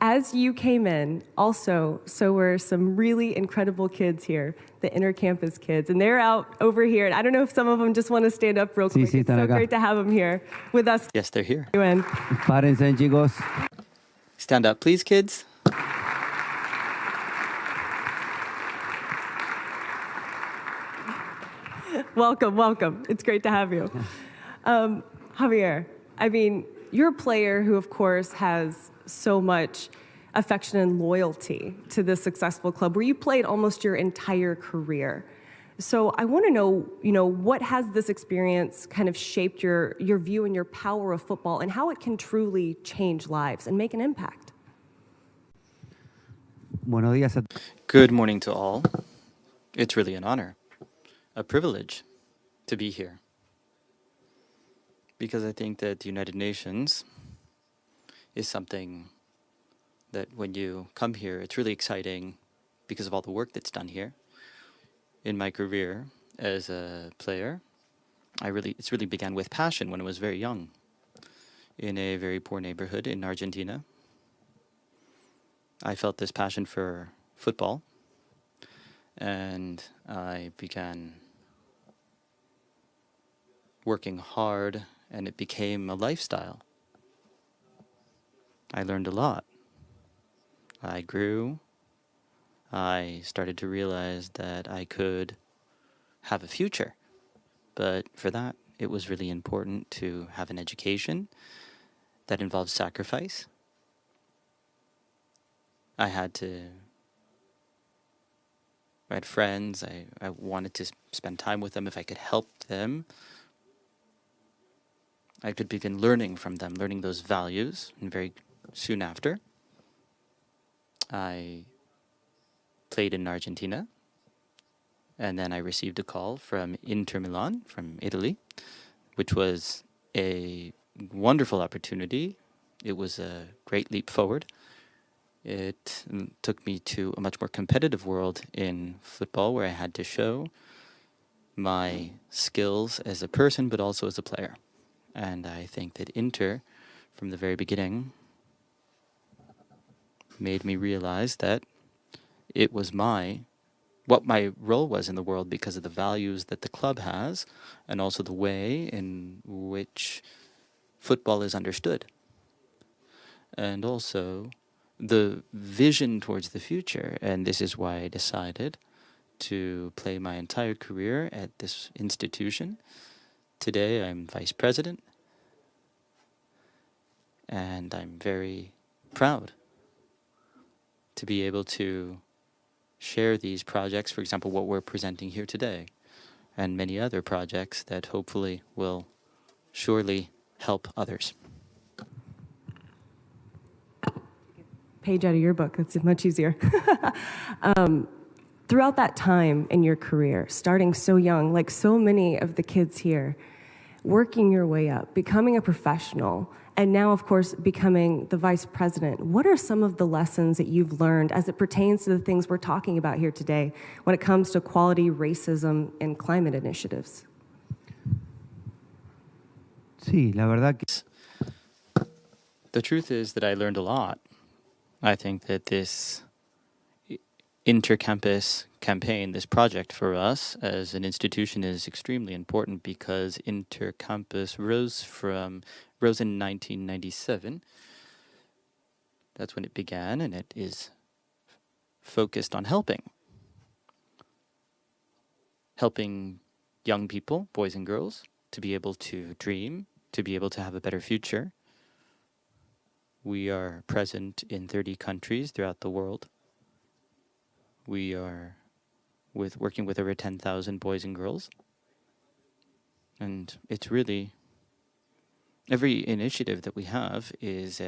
as you came in, also, so were some really incredible kids here, the intercampus kids, and they're out over here. And I don't know if some of them just want to stand up real quick. It's so great to have them here with us. Yes, they're here. Párense, chicos. Stand up, please, kids. Welcome, welcome. It's great to have you. Javier, I mean, you're a player who, of course, has so much affection and loyalty to this successful club where you played almost your entire career. So I want to know, what has this experience kind of shaped your view and your power of football and how it can truly change lives and make an impact? Buenos días. Good morning to all. It's really an honor, a privilege to be here. Because I think that the United Nations is something that when you come here, it's really exciting because of all the work that's done here. In my career as a player, it's really began with passion when I was very young in a very poor neighborhood in Argentina. I felt this passion for football, and I began working hard, and it became a lifestyle. I learned a lot. I grew. I started to realize that I could have a future. But for that, it was really important to have an education that involves sacrifice. I had friends. I wanted to spend time with them. If I could help them, I could begin learning from them, learning those values. And very soon after, I played in Argentina. And then I received a call from Inter Milan, from Italy, which was a wonderful opportunity. It was a great leap forward. It took me to a much more competitive world in football, where I had to show my skills as a person, but also as a player. And I think that Inter, from the very beginning, made me realize that it was what my role was in the world because of the values that the club has and also the way in which football is understood. And also the vision towards the future. And this is why I decided to play my entire career at this institution. Today I'm vice president, and I'm very proud to be able to share these projects, for example, what we're presenting here today, and many other projects that hopefully will surely help others. Page out of your book, that's much easier. Throughout that time in your career, starting so young, like so many of the kids here, working your way up, becoming a professional, and now, of course, becoming the vice president, what are some of the lessons that you've learned as it pertains to the things we're talking about here today when it comes to equality, racism, and climate initiatives? Sí, la verdad que... The truth is that I learned a lot. I think that this inter-campus campaign, this project for us as an institution is extremely important because inter-campus rose in 1997. That's when it began, and it is focused on helping young people, boys and girls, to be able to dream, to be able to have a better future. We are present in 30 countries throughout the world. We are working with over 10,000 boys and girls. And it's really, every initiative that we have is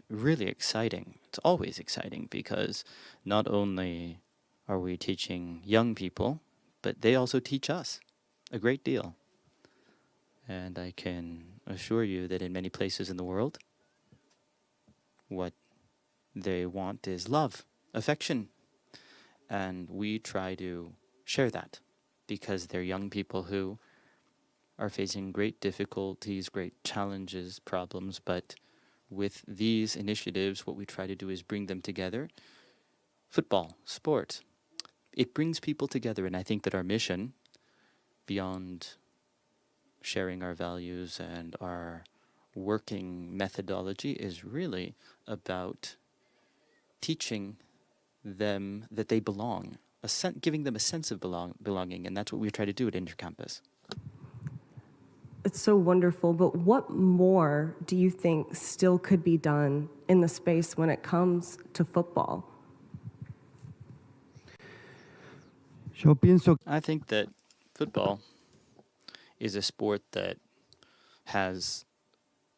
really exciting. It's always exciting because not only are we teaching young people, but they also teach us a great deal. And I can assure you that in many places in the world, what they want is love, affection. And we try to share that because they're young people who are facing great difficulties, great challenges, problems. But with these initiatives, what we try to do is bring them together. Football, sport, it brings people together. And I think that our mission, beyond sharing our values and our working methodology, is really about teaching them that they belong, giving them a sense of belonging, and that's what we try to do at Intercampus. It's so wonderful, but what more do you think still could be done in the space when it comes to football? I think that football is a sport that has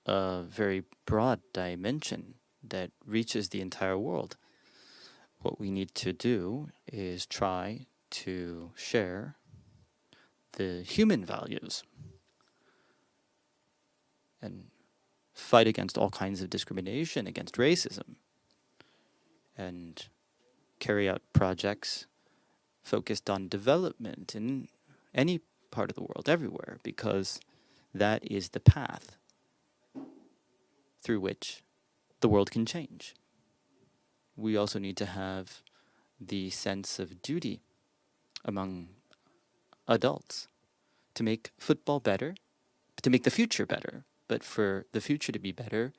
a very broad dimension that reaches the entire world. What we need to do is try to share the human values and fight against all kinds of discrimination, against racism, and carry out projects focused on development in any part of the world, everywhere, because that is the path through which the world can change. We also need to have the sense of duty among adults to make football better, to make the future better. But for the future to be better,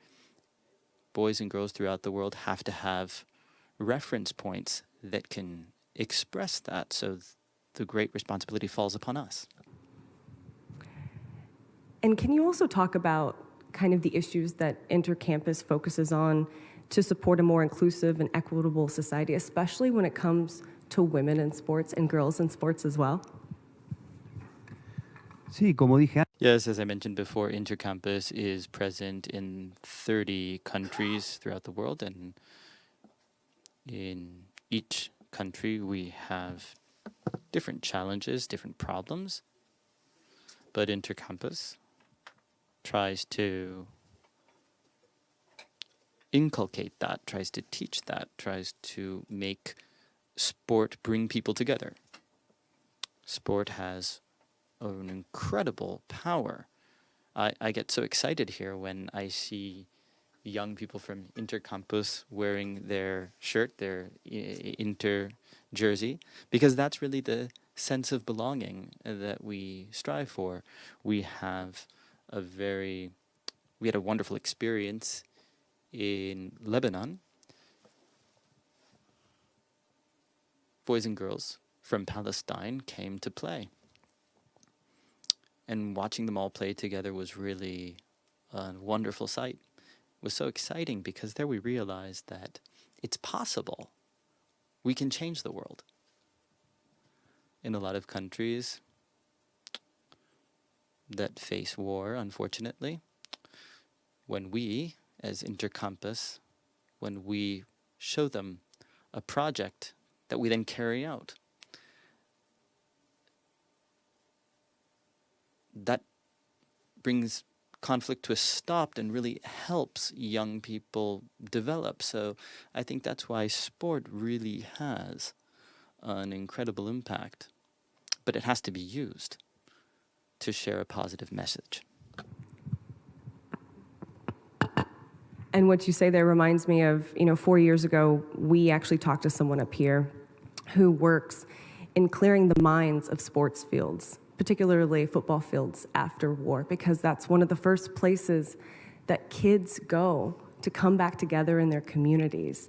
boys and girls throughout the world have to have reference points that can express that, so the great responsibility falls upon us. And can you also talk about kind of the issues that Intercampus focuses on to support a more inclusive and equitable society, especially when it comes to women in sports and girls in sports as well? Yes, as I mentioned before, Intercampus is present in 30 countries throughout the world, and in each country we have different challenges, different problems, but Intercampus tries to inculcate that, tries to teach that, tries to make sport bring people together. Sport has an incredible power. I get so excited here when I see young people from Intercampus wearing their shirt, their Inter jersey, because that's really the sense of belonging that we strive for. We had a wonderful experience in Lebanon. Boys and girls from Palestine came to play. And watching them all play together was really a wonderful sight. It was so exciting because there we realized that it's possible. We can change the world. In a lot of countries that face war, unfortunately, when we, as Intercampus, when we show them a project that we then carry out, that brings conflict to a stop and really helps young people develop. So I think that's why sport really has an incredible impact, but it has to be used to share a positive message. And what you say there reminds me of, 4 years ago, we actually talked to someone up here who works in clearing the minds of sports fields, particularly football fields after war, because that's one of the first places that kids go to come back together in their communities.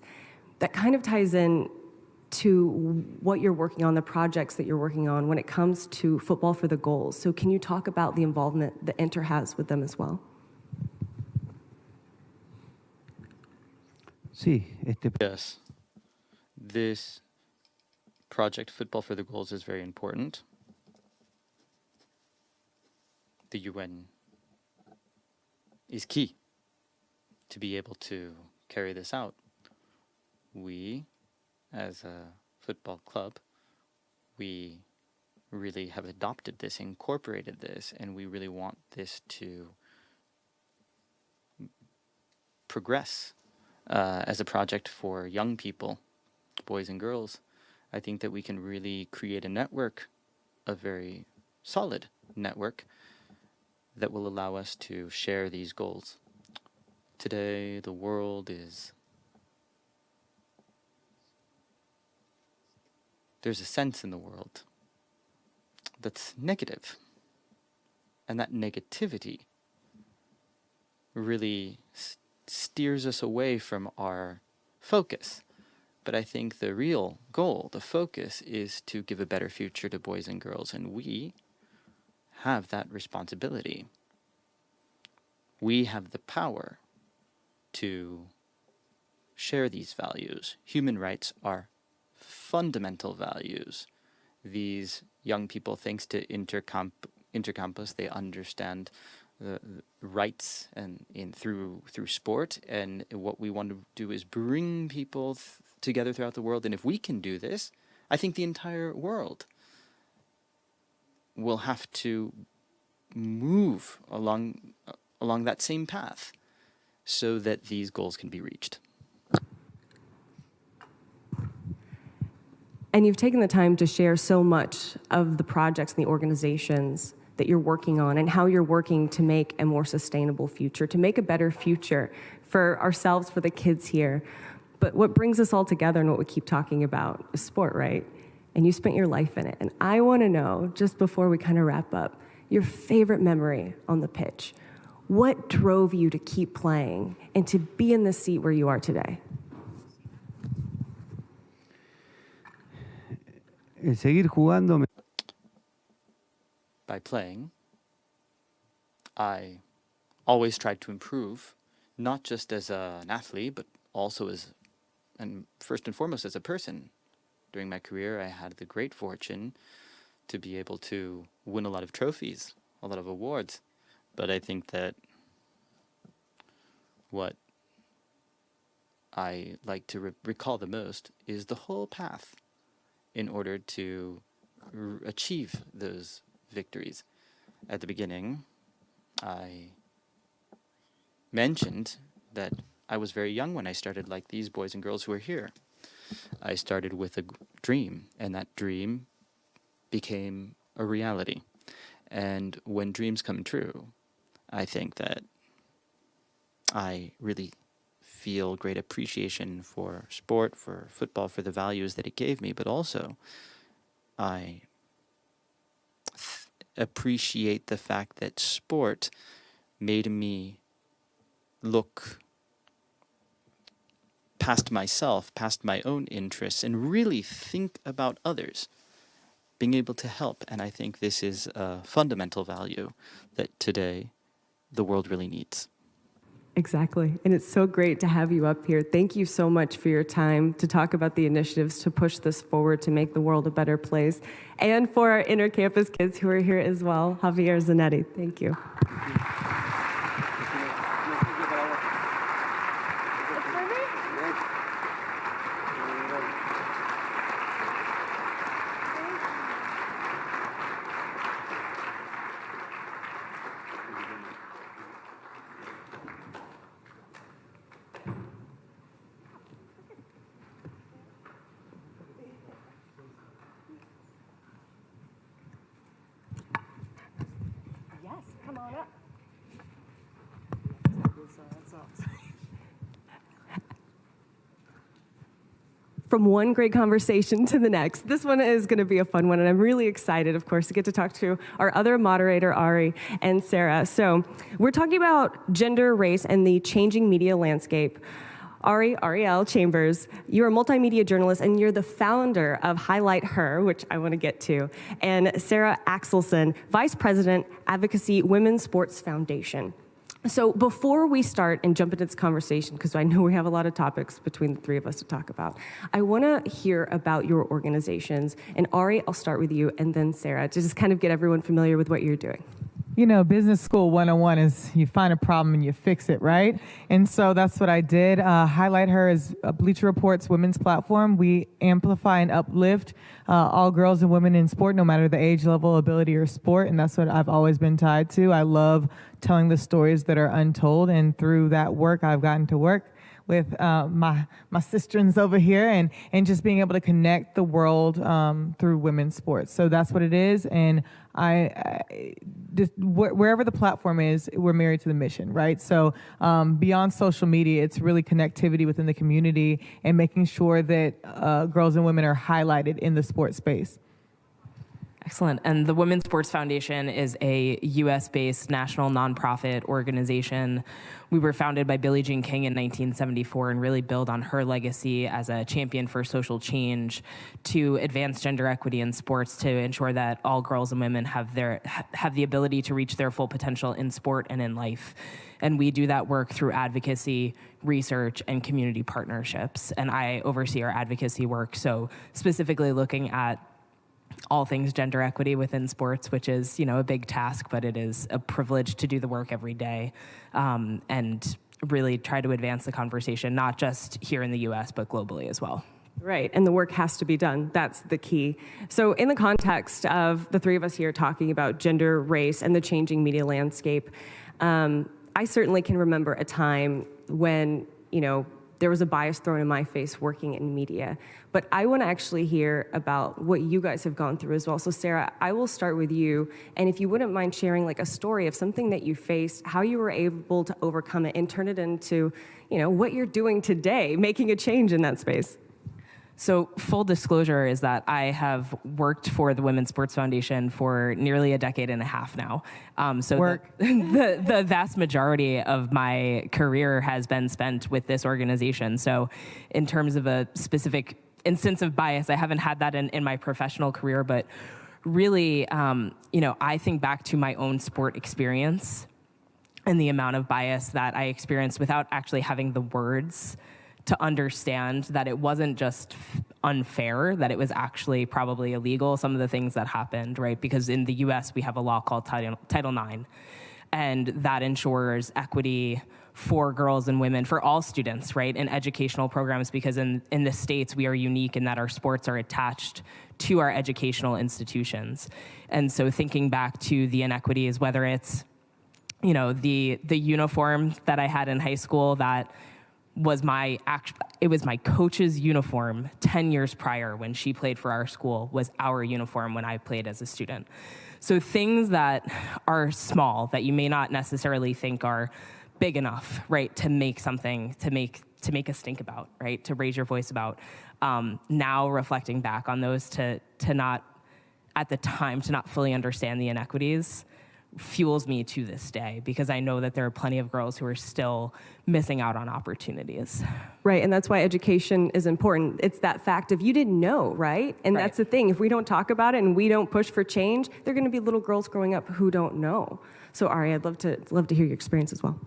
That kind of ties in to what you're working on, the projects that you're working on when it comes to Football for the Goals. So can you talk about the involvement that Inter has with them as well? Yes. This project, Football for the Goals, is very important. The UN is key to be able to carry this out. We, as a football club, we really have adopted this, incorporated this, and we really want this to progress as a project for young people, boys and girls. I think that we can really create a network, a very solid network, that will allow us to share these goals. Today, the world is... There's a sense in the world that's negative. And that negativity really steers us away from our focus. But I think the real goal, the focus, is to give a better future to boys and girls. And we have that responsibility. We have the power to share these values. Human rights are fundamental values. These young people, thanks to Intercampus, they understand the rights and through sport. And what we want to do is bring people together throughout the world. And if we can do this, I think the entire world will have to move along that same path so that these goals can be reached. And you've taken the time to share so much of the projects and the organizations that you're working on and how you're working to make a more sustainable future, to make a better future for ourselves, for the kids here. But what brings us all together and what we keep talking about is sport, right? And you spent your life in it. And I want to know, just before we kind of wrap up, your favorite memory on the pitch. What drove you to keep playing and to be in the seat where you are today? By playing, I always tried to improve, not just as an athlete, but also and first and foremost as a person. During my career, I had the great fortune to be able to win a lot of trophies, a lot of awards. But I think that what I like to recall the most is the whole path in order to achieve those victories. At the beginning, I mentioned that I was very young when I started, like these boys and girls who are here. I started with a dream, and that dream became a reality. And when dreams come true, I think that I really feel great appreciation for sport, for football, for the values that it gave me, but also I appreciate the fact that sport made me look past myself, past my own interests, and really think about others, being able to help. And I think this is a fundamental value that today the world really needs. Exactly. And it's so great to have you up here. Thank you so much for your time to talk about the initiatives to push this forward to make the world a better place. And for our intercampus kids who are here as well, Javier Zanetti. Thank you. Yes, come on up. from one great conversation to the next. This one is going to be a fun one, and I'm really excited, of course, to get to talk to our other moderator, Ari and Sarah. So we're talking about gender, race, and the changing media landscape. Ariel Chambers, you're a multimedia journalist, and you're the founder of Highlight Her, which I want to get to, and Sarah Axelson, Vice President, Advocacy, Women's Sports Foundation. So before we start and jump into this conversation, because I know we have a lot of topics between the three of us to talk about, I want to hear about your organizations. And Ari, I'll start with you, and then Sarah, to just kind of get everyone familiar with what you're doing. You know, business school 101 is you find a problem and you fix it, right? And so that's what I did. Highlight Her is Bleacher Report's women's platform. We amplify and uplift all girls and women in sport, no matter the age level, ability, or sport. And that's what I've always been tied to. I love telling the stories that are untold. And through that work, I've gotten to work with my sisterins over here and just being able to connect the world through women's sports. So that's what it is. And wherever the platform is, we're married to the mission, right? So beyond social media, it's really connectivity within the community and making sure that girls and women are highlighted in the sports space. Excellent. And the Women's Sports Foundation is a U.S.-based national nonprofit organization. We were founded by Billie Jean King in 1974 and really build on her legacy as a champion for social change to advance gender equity in sports to ensure that all girls and women have the ability to reach their full potential in sport and in life. And we do that work through advocacy, research, and community partnerships. And I oversee our advocacy work, so specifically looking at all things gender equity within sports, which is, a big task, but it is a privilege to do the work every day and really try to advance the conversation, not just here in the U.S., but globally as well. Right, and the work has to be done. That's the key. So in the context of the three of us here talking about gender, race, and the changing media landscape, I certainly can remember a time when, there was a bias thrown in my face working in media. But I want to actually hear about what you guys have gone through as well. So Sarah, I will start with you. And if you wouldn't mind sharing like a story of something that you faced, how you were able to overcome it and turn it into, what you're doing today, making a change in that space. So full disclosure is that I have worked for the Women's Sports Foundation for nearly a decade and a half now. The vast majority of my career has been spent with this organization. So in terms of a specific instance of bias, I haven't had that in my professional career, but really, I think back to my own sport experience and the amount of bias that I experienced without actually having the words to understand that it wasn't just unfair, that it was actually probably illegal, some of the things that happened, right? Because in the US, we have a law called Title IX, and that ensures equity for girls and women, for all students, right, in educational programs, because in the States, we are unique in that our sports are attached to our educational institutions. And so thinking back to the inequities, whether it's, the uniform that I had in high school that was my coach's uniform 10 years prior when she played for our school was our uniform when I played as a student. So things that are small that you may not necessarily think are big enough, right, to make something, to make a stink about, right, to raise your voice about. Now reflecting back on those to not, at the time, to not fully understand the inequities fuels me to this day, because I know that there are plenty of girls who are still missing out on opportunities. Right, and that's why education is important. It's that fact of you didn't know, right? And right. That's the thing. If we don't talk about it and we don't push for change, there are going to be little girls growing up who don't know. So Ari, I'd love to hear your experience as well.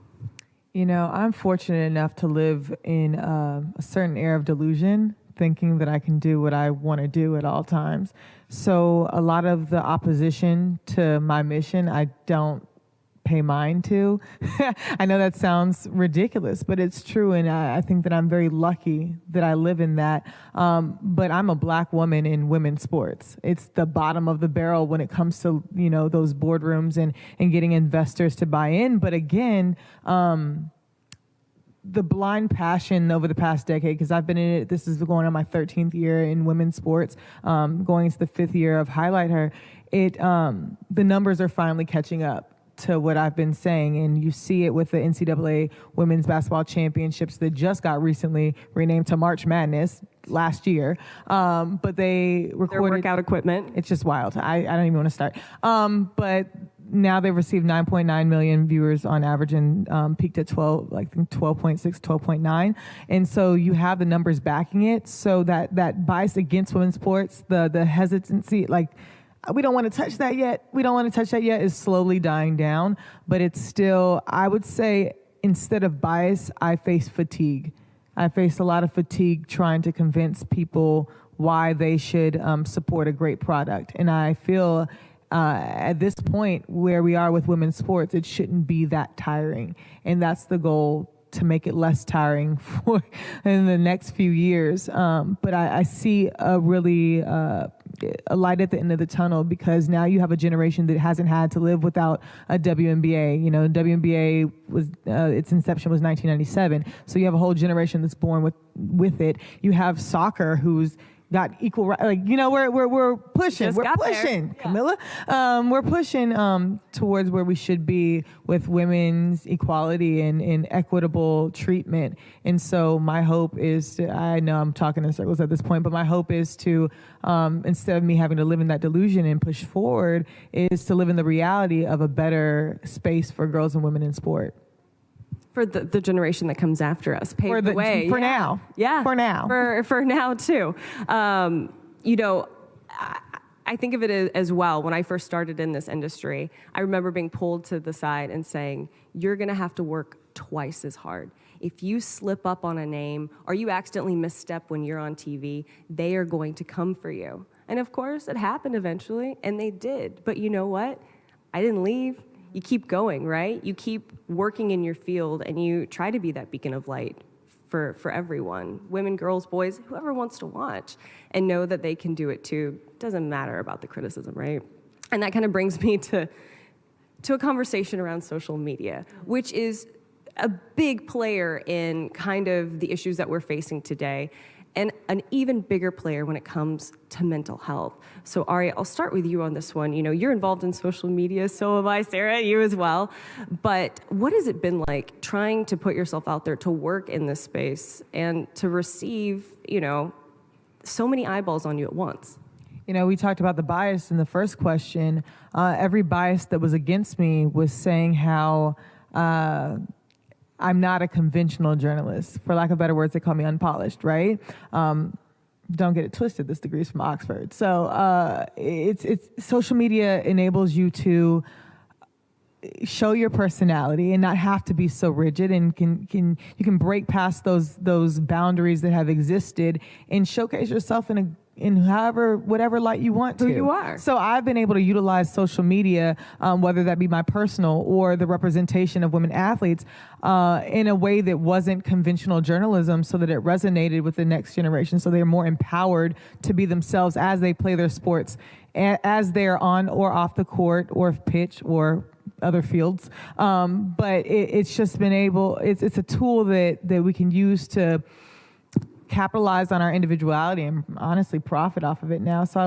I'm fortunate enough to live in a certain era of delusion, thinking that I can do what I want to do at all times. So a lot of the opposition to my mission, I don't pay mind to. I know that sounds ridiculous, but it's true. And I think that I'm very lucky that I live in that. But I'm a Black woman in women's sports. It's the bottom of the barrel when it comes to, those boardrooms and getting investors to buy in. But again, the blind passion over the past decade, because I've been in it, this is going on my 13th year in women's sports, going into the 5th year of Highlight Her, the numbers are finally catching up to what I've been saying, and you see it with the NCAA Women's Basketball Championships that just got recently renamed to March Madness last year. But they recorded their workout equipment. It's just wild. I don't even want to start. But now they've received 9.9 million viewers on average and peaked at 12.6, 12.9. And so you have the numbers backing it. So that bias against women's sports, the hesitancy, like, we don't want to touch that yet. We don't want to touch that yet is slowly dying down. But it's still, I would say, instead of bias, I face fatigue. I face a lot of fatigue trying to convince people why they should support a great product. And I feel at this point where we are with women's sports, it shouldn't be that tiring. And that's the goal, to make it less tiring for in the next few years. But I see a really a light at the end of the tunnel, because now you have a generation that hasn't had to live without a WNBA. You know, WNBA was its inception was 1997, so you have a whole generation that's born with it. You have soccer, who's got equal rights. Like, you know, we're pushing. We're pushing, Camilla. We're pushing towards where we should be with women's equality and equitable treatment. And so my hope is to, I know I'm talking in circles at this point, but my hope is to, instead of me having to live in that delusion and push forward, is to live in the reality of a better space for girls and women in sport. For the generation that comes after us, pave the way. For now. Yeah. For now. For now, too. You know, I think of it as well. When I first started in this industry, I remember being pulled to the side and saying, you're going to have to work twice as hard. If you slip up on a name or you accidentally misstep when you're on TV, they are going to come for you. And of course, it happened eventually, and they did. But you know what? I didn't leave. You keep going, right? You keep working in your field, and you try to be that beacon of light for everyone, women, girls, boys, whoever wants to watch, and know that they can do it too. Doesn't matter about the criticism, right? And that kind of brings me to a conversation around social media, which is a big player in kind of the issues that we're facing today, and an even bigger player when it comes to mental health. So Ari, I'll start with you on this one. You know, you're involved in social media, so am I, Sarah, you as well. But what has it been like trying to put yourself out there to work in this space and to receive, you know, so many eyeballs on you at once? You know, we talked about the bias in the first question. Every bias that was against me was saying how I'm not a conventional journalist. For lack of better words, they call me unpolished, right? Don't get it twisted, this degree's from Oxford. So it's social media enables you to show your personality and not have to be so rigid, and you can break past those boundaries that have existed and showcase yourself in whatever light you want to. Who you are. So I've been able to utilize social media, whether that be my personal or the representation of women athletes, in a way that wasn't conventional journalism, so that it resonated with the next generation, so they're more empowered to be themselves as they play their sports, as they're on or off the court or pitch or other fields. But it's just been it's a tool that we can use to capitalize on our individuality and honestly profit off of it now. So I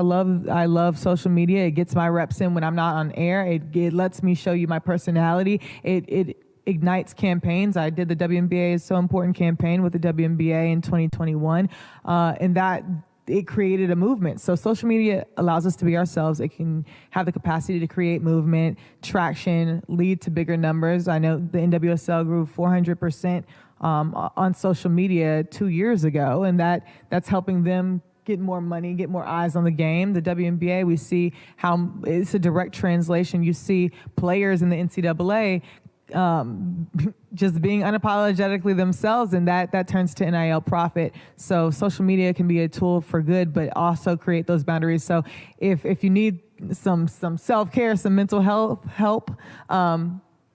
love social media. It gets my reps in when I'm not on air. It lets me show you my personality. It ignites campaigns. I did the WNBA is So Important campaign with the WNBA in 2021, and that it created a movement. So social media allows us to be ourselves. It can have the capacity to create movement, traction, lead to bigger numbers. I know the NWSL grew 400% on social media 2 years ago, and that's helping them get more money, get more eyes on the game. The WNBA, we see how it's a direct translation. You see players in the NCAA just being unapologetically themselves, and that turns to NIL profit. So social media can be a tool for good, but also create those boundaries. So if you need some self-care, some mental health help,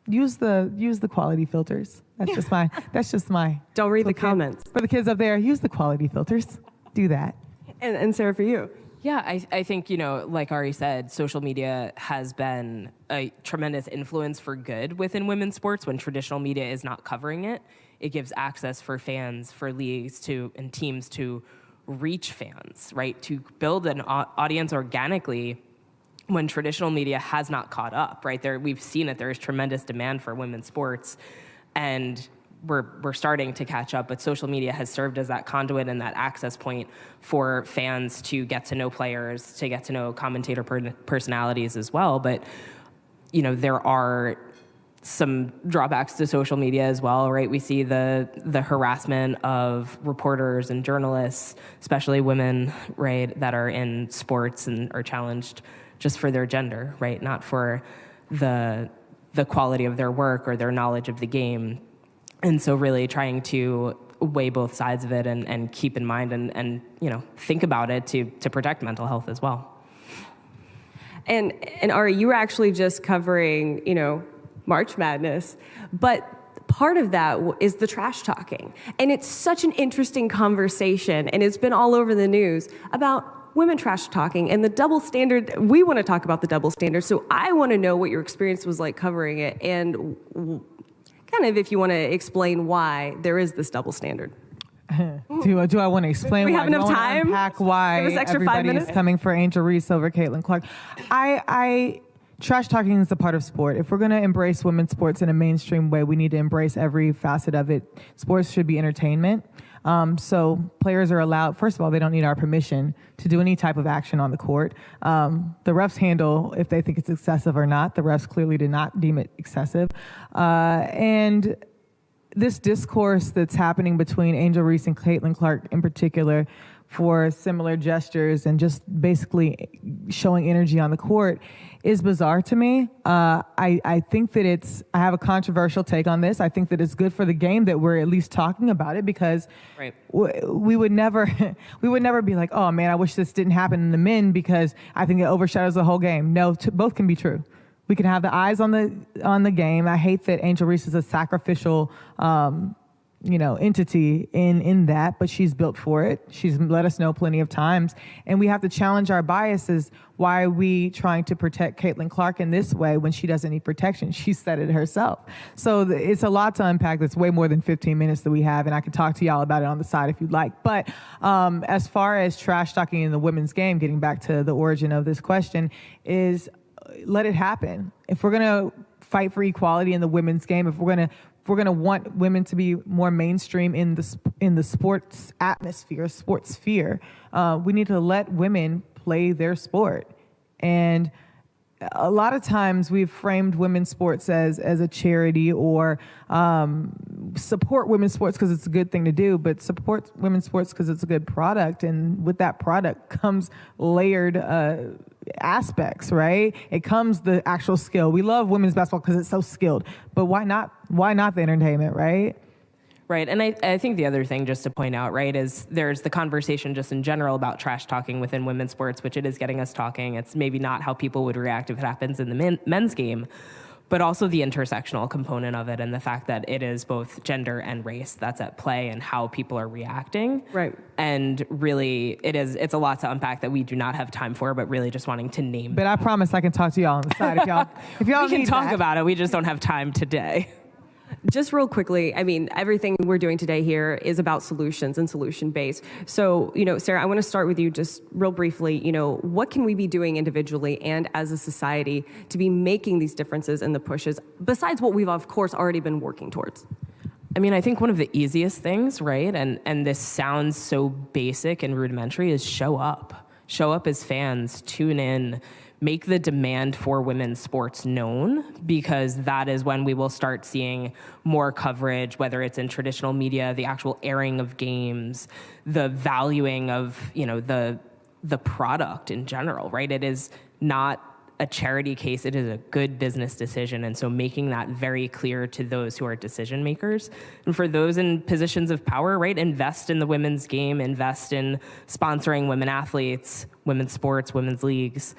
use the quality filters. That's just my. Don't read the comments. For the kids up there, use the quality filters. Do that. And Sarah, for you. Yeah, I think, you know, like Ari said, social media has been a tremendous influence for good within women's sports when traditional media is not covering it. It gives access for fans, for leagues and teams to reach fans, right? To build an audience organically when traditional media has not caught up, right? We've seen it, there's tremendous demand for women's sports, and we're starting to catch up, but social media has served as that conduit and that access point for fans to get to know players, to get to know commentator personalities as well. But, you know, there are some drawbacks to social media as well, right? We see the harassment of reporters and journalists, especially women, right, that are in sports and are challenged just for their gender, right? Not for the quality of their work or their knowledge of the game. And so really trying to weigh both sides of it and keep in mind and you know, think about it to protect mental health as well. And Ari, you were actually just covering, you know, March Madness, but part of that is the trash talking. And it's such an interesting conversation, and it's been all over the news about women trash talking and the double standard. We want to talk about the double standard, so I want to know what your experience was like covering it, and kind of if you want to explain why there is this double standard. Do I want to explain we why? have enough Do I time? unpack why Give us extra 5 everybody minutes? is coming for Angel Reese over Caitlin Clark? Trash talking is a part of sport. If we're going to embrace women's sports in a mainstream way, we need to embrace every facet of it. Sports should be entertainment. So players are allowed, first of all, they don't need our permission to do any type of action on the court. The refs handle if they think it's excessive or not. The refs clearly did not deem it excessive. And this discourse that's happening between Angel Reese and Caitlin Clark in particular for similar gestures and just basically showing energy on the court is bizarre to me. I think that I have a controversial take on this. I think that it's good for the game that we're at least talking about it, because right. we would never be like, oh man, I wish this didn't happen in the men, because I think it overshadows the whole game. No, both can be true. We can have the eyes on the game. I hate that Angel Reese is a sacrificial entity in that, but she's built for it. She's let us know plenty of times. And we have to challenge our biases. Why are we trying to protect Caitlin Clark in this way when she doesn't need protection? She said it herself. So it's a lot to unpack. That's way more than 15 minutes that we have, and I can talk to y'all about it on the side if you'd like. But as far as trash talking in the women's game, getting back to the origin of this question, is let it happen. If we're going to fight for equality in the women's game, if we're going to want women to be more mainstream in the sports atmosphere, sports sphere, we need to let women play their sport. And a lot of times we've framed women's sports as a charity, or support women's sports because it's a good thing to do, but support women's sports because it's a good product. And with that product comes layered aspects, right? It comes the actual skill. We love women's basketball because it's so skilled, but why not the entertainment, right? Right, and I think the other thing just to point out, right, is there's the conversation just in general about trash talking within women's sports, which it is getting us talking. It's maybe not how people would react if it happens in the men's game, but also the intersectional component of it and the fact that it is both gender and race that's at play and how people are reacting. Right. And really, it's a lot to unpack that we do not have time for, but really just wanting to name. But I promise I can talk to y'all on the side if y'all we can need talk that. about it. We just don't have time today. Just real quickly, I mean, everything we're doing today here is about solutions and solution-based. So, Sarah, I want to start with you just real briefly. What can we be doing individually and as a society to be making these differences and the pushes, besides what we've, of course, already been working towards? I mean, I think one of the easiest things, right, and this sounds so basic and rudimentary, is show up. Show up as fans, tune in, make the demand for women's sports known, because that is when we will start seeing more coverage, whether it's in traditional media, the actual airing of games, the valuing of, the product in general, right? It is not a charity case, it is a good business decision. And so making that very clear to those who are decision makers. And for those in positions of power, right, invest in the women's game, invest in sponsoring women athletes, women's sports, women's leagues,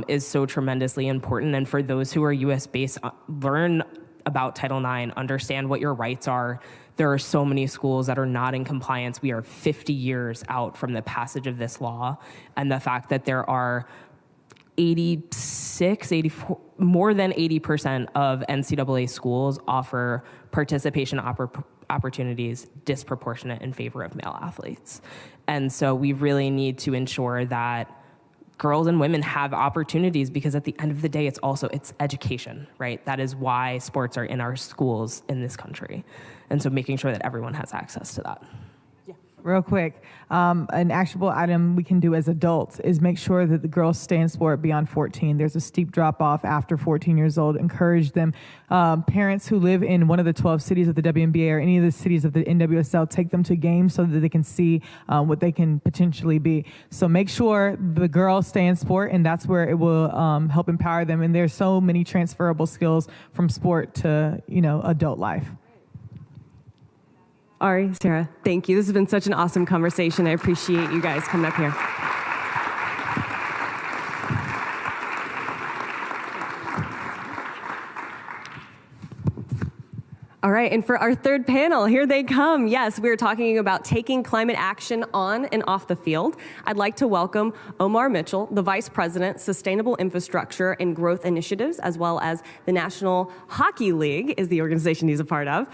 is so tremendously important. And for those who are US based, learn about Title IX, understand what your rights are. There are so many schools that are not in compliance. We are 50 years out from the passage of this law. And the fact that there are 84, more than 80% of NCAA schools offer participation opportunities disproportionate in favor of male athletes. And so we really need to ensure that girls and women have opportunities, because at the end of the day, it's education, right? That is why sports are in our schools in this country. And so making sure that everyone has access to that. Real quick, an actionable item we can do as adults is make sure that the girls stay in sport beyond 14. There's a steep drop off after 14 years old. Encourage them. Parents who live in one of the 12 cities of the WNBA or any of the cities of the NWSL, take them to games so that they can see what they can potentially be. So make sure the girls stay in sport, and that's where it will help empower them. And there's so many transferable skills from sport to, adult life. Ari, Sarah, thank you. This has been such an awesome conversation. I appreciate you guys coming up here. All right, and for our third panel, here they come. Yes, we're talking about taking climate action on and off the field. I'd like to welcome Omar Mitchell, the Vice President, Sustainable Infrastructure and Growth Initiatives, as well as the National Hockey League is the organization he's a part of.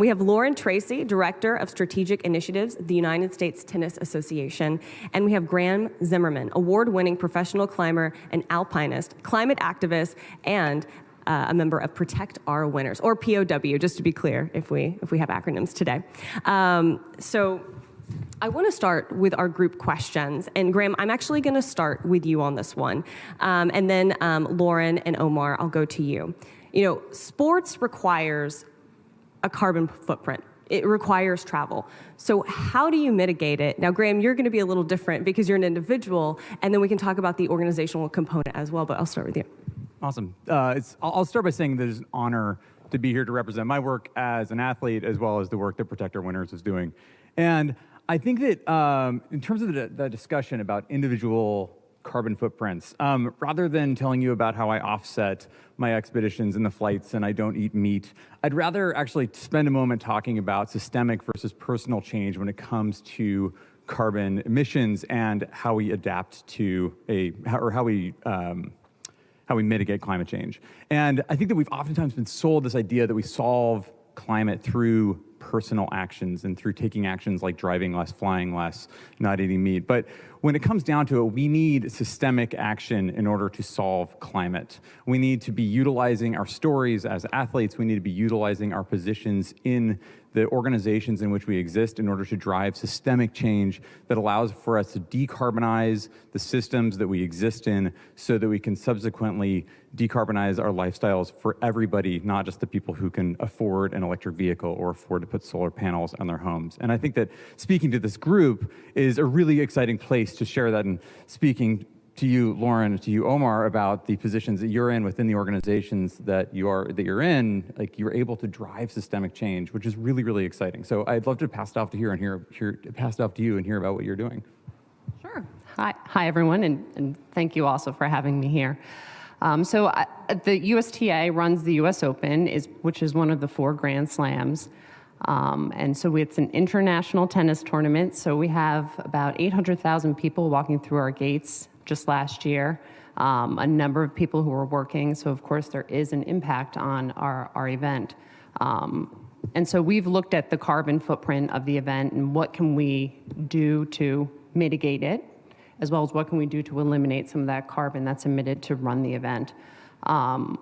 We have Lauren Tracy, Director of Strategic Initiatives, the United States Tennis Association. And we have Graham Zimmerman, award-winning professional climber and alpinist, climate activist, and a member of Protect Our Winners, or POW, just to be clear, if we have acronyms today. So I want to start with our group questions. And Graham, I'm actually going to start with you on this one. And then Lauren and Omar, I'll go to you. Sports requires a carbon footprint. It requires travel. So how do you mitigate it? Now, Graham, you're going to be a little different because you're an individual, and then we can talk about the organizational component as well, but I'll start with you. Awesome. I'll start by saying that it's an honor to be here to represent my work as an athlete, as well as the work that Protect Our Winners is doing. And I think that in terms of the discussion about individual carbon footprints, rather than telling you about how I offset my expeditions and the flights and I don't eat meat, I'd rather actually spend a moment talking about systemic versus personal change when it comes to carbon emissions and how we adapt to how we mitigate climate change. And I think that we've oftentimes been sold this idea that we solve climate through personal actions and through taking actions like driving less, flying less, not eating meat. But when it comes down to it, we need systemic action in order to solve climate. We need to be utilizing our stories as athletes. We need to be utilizing our positions in the organizations in which we exist in order to drive systemic change that allows for us to decarbonize the systems that we exist in so that we can subsequently decarbonize our lifestyles for everybody, not just the people who can afford an electric vehicle or afford to put solar panels on their homes. And I think that speaking to this group is a really exciting place to share that, and speaking to you, Lauren, to you, Omar, about the positions that you're in within the organizations that you're in, like you're able to drive systemic change, which is really, really exciting. So I'd love to pass it off to you and hear about what you're doing. Sure. Hi everyone, and thank you also for having me here. The USTA runs the US Open, which is one of the 4 Grand Slams. And so it's an international tennis tournament. So we have about 800,000 people walking through our gates just last year, a number of people who are working. So of course there is an impact on our event. And so we've looked at the carbon footprint of the event and what can we do to mitigate it, as well as what can we do to eliminate some of that carbon that's emitted to run the event. Back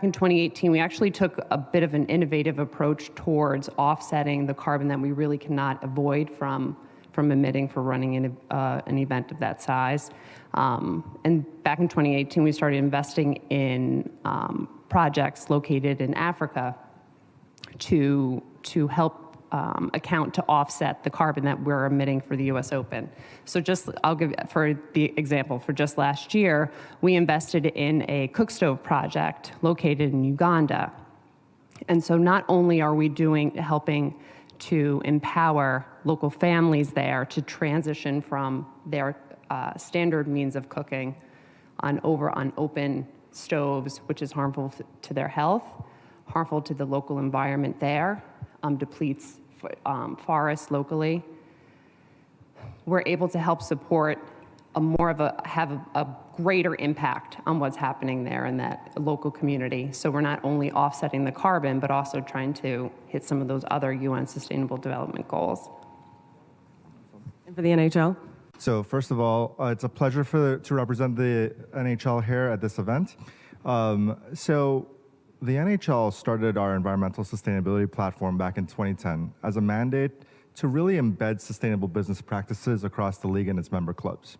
in 2018, we actually took a bit of an innovative approach towards offsetting the carbon that we really cannot avoid from emitting for running an event of that size. And back in 2018, we started investing in projects located in Africa to help account to offset the carbon that we're emitting for the US Open. So I'll give, for the example, for just last year, we invested in a cook stove project located in Uganda. And so not only are we helping to empower local families there to transition from their standard means of cooking over on open stoves, which is harmful to their health, harmful to the local environment there, depletes forests locally. We're able to help support have a greater impact on what's happening there in that local community. So we're not only offsetting the carbon, but also trying to hit some of those other UN Sustainable Development Goals. And for the NHL? So first of all, it's a pleasure to represent the NHL here at this event. So the NHL started our environmental sustainability platform back in 2010 as a mandate to really embed sustainable business practices across the league and its member clubs.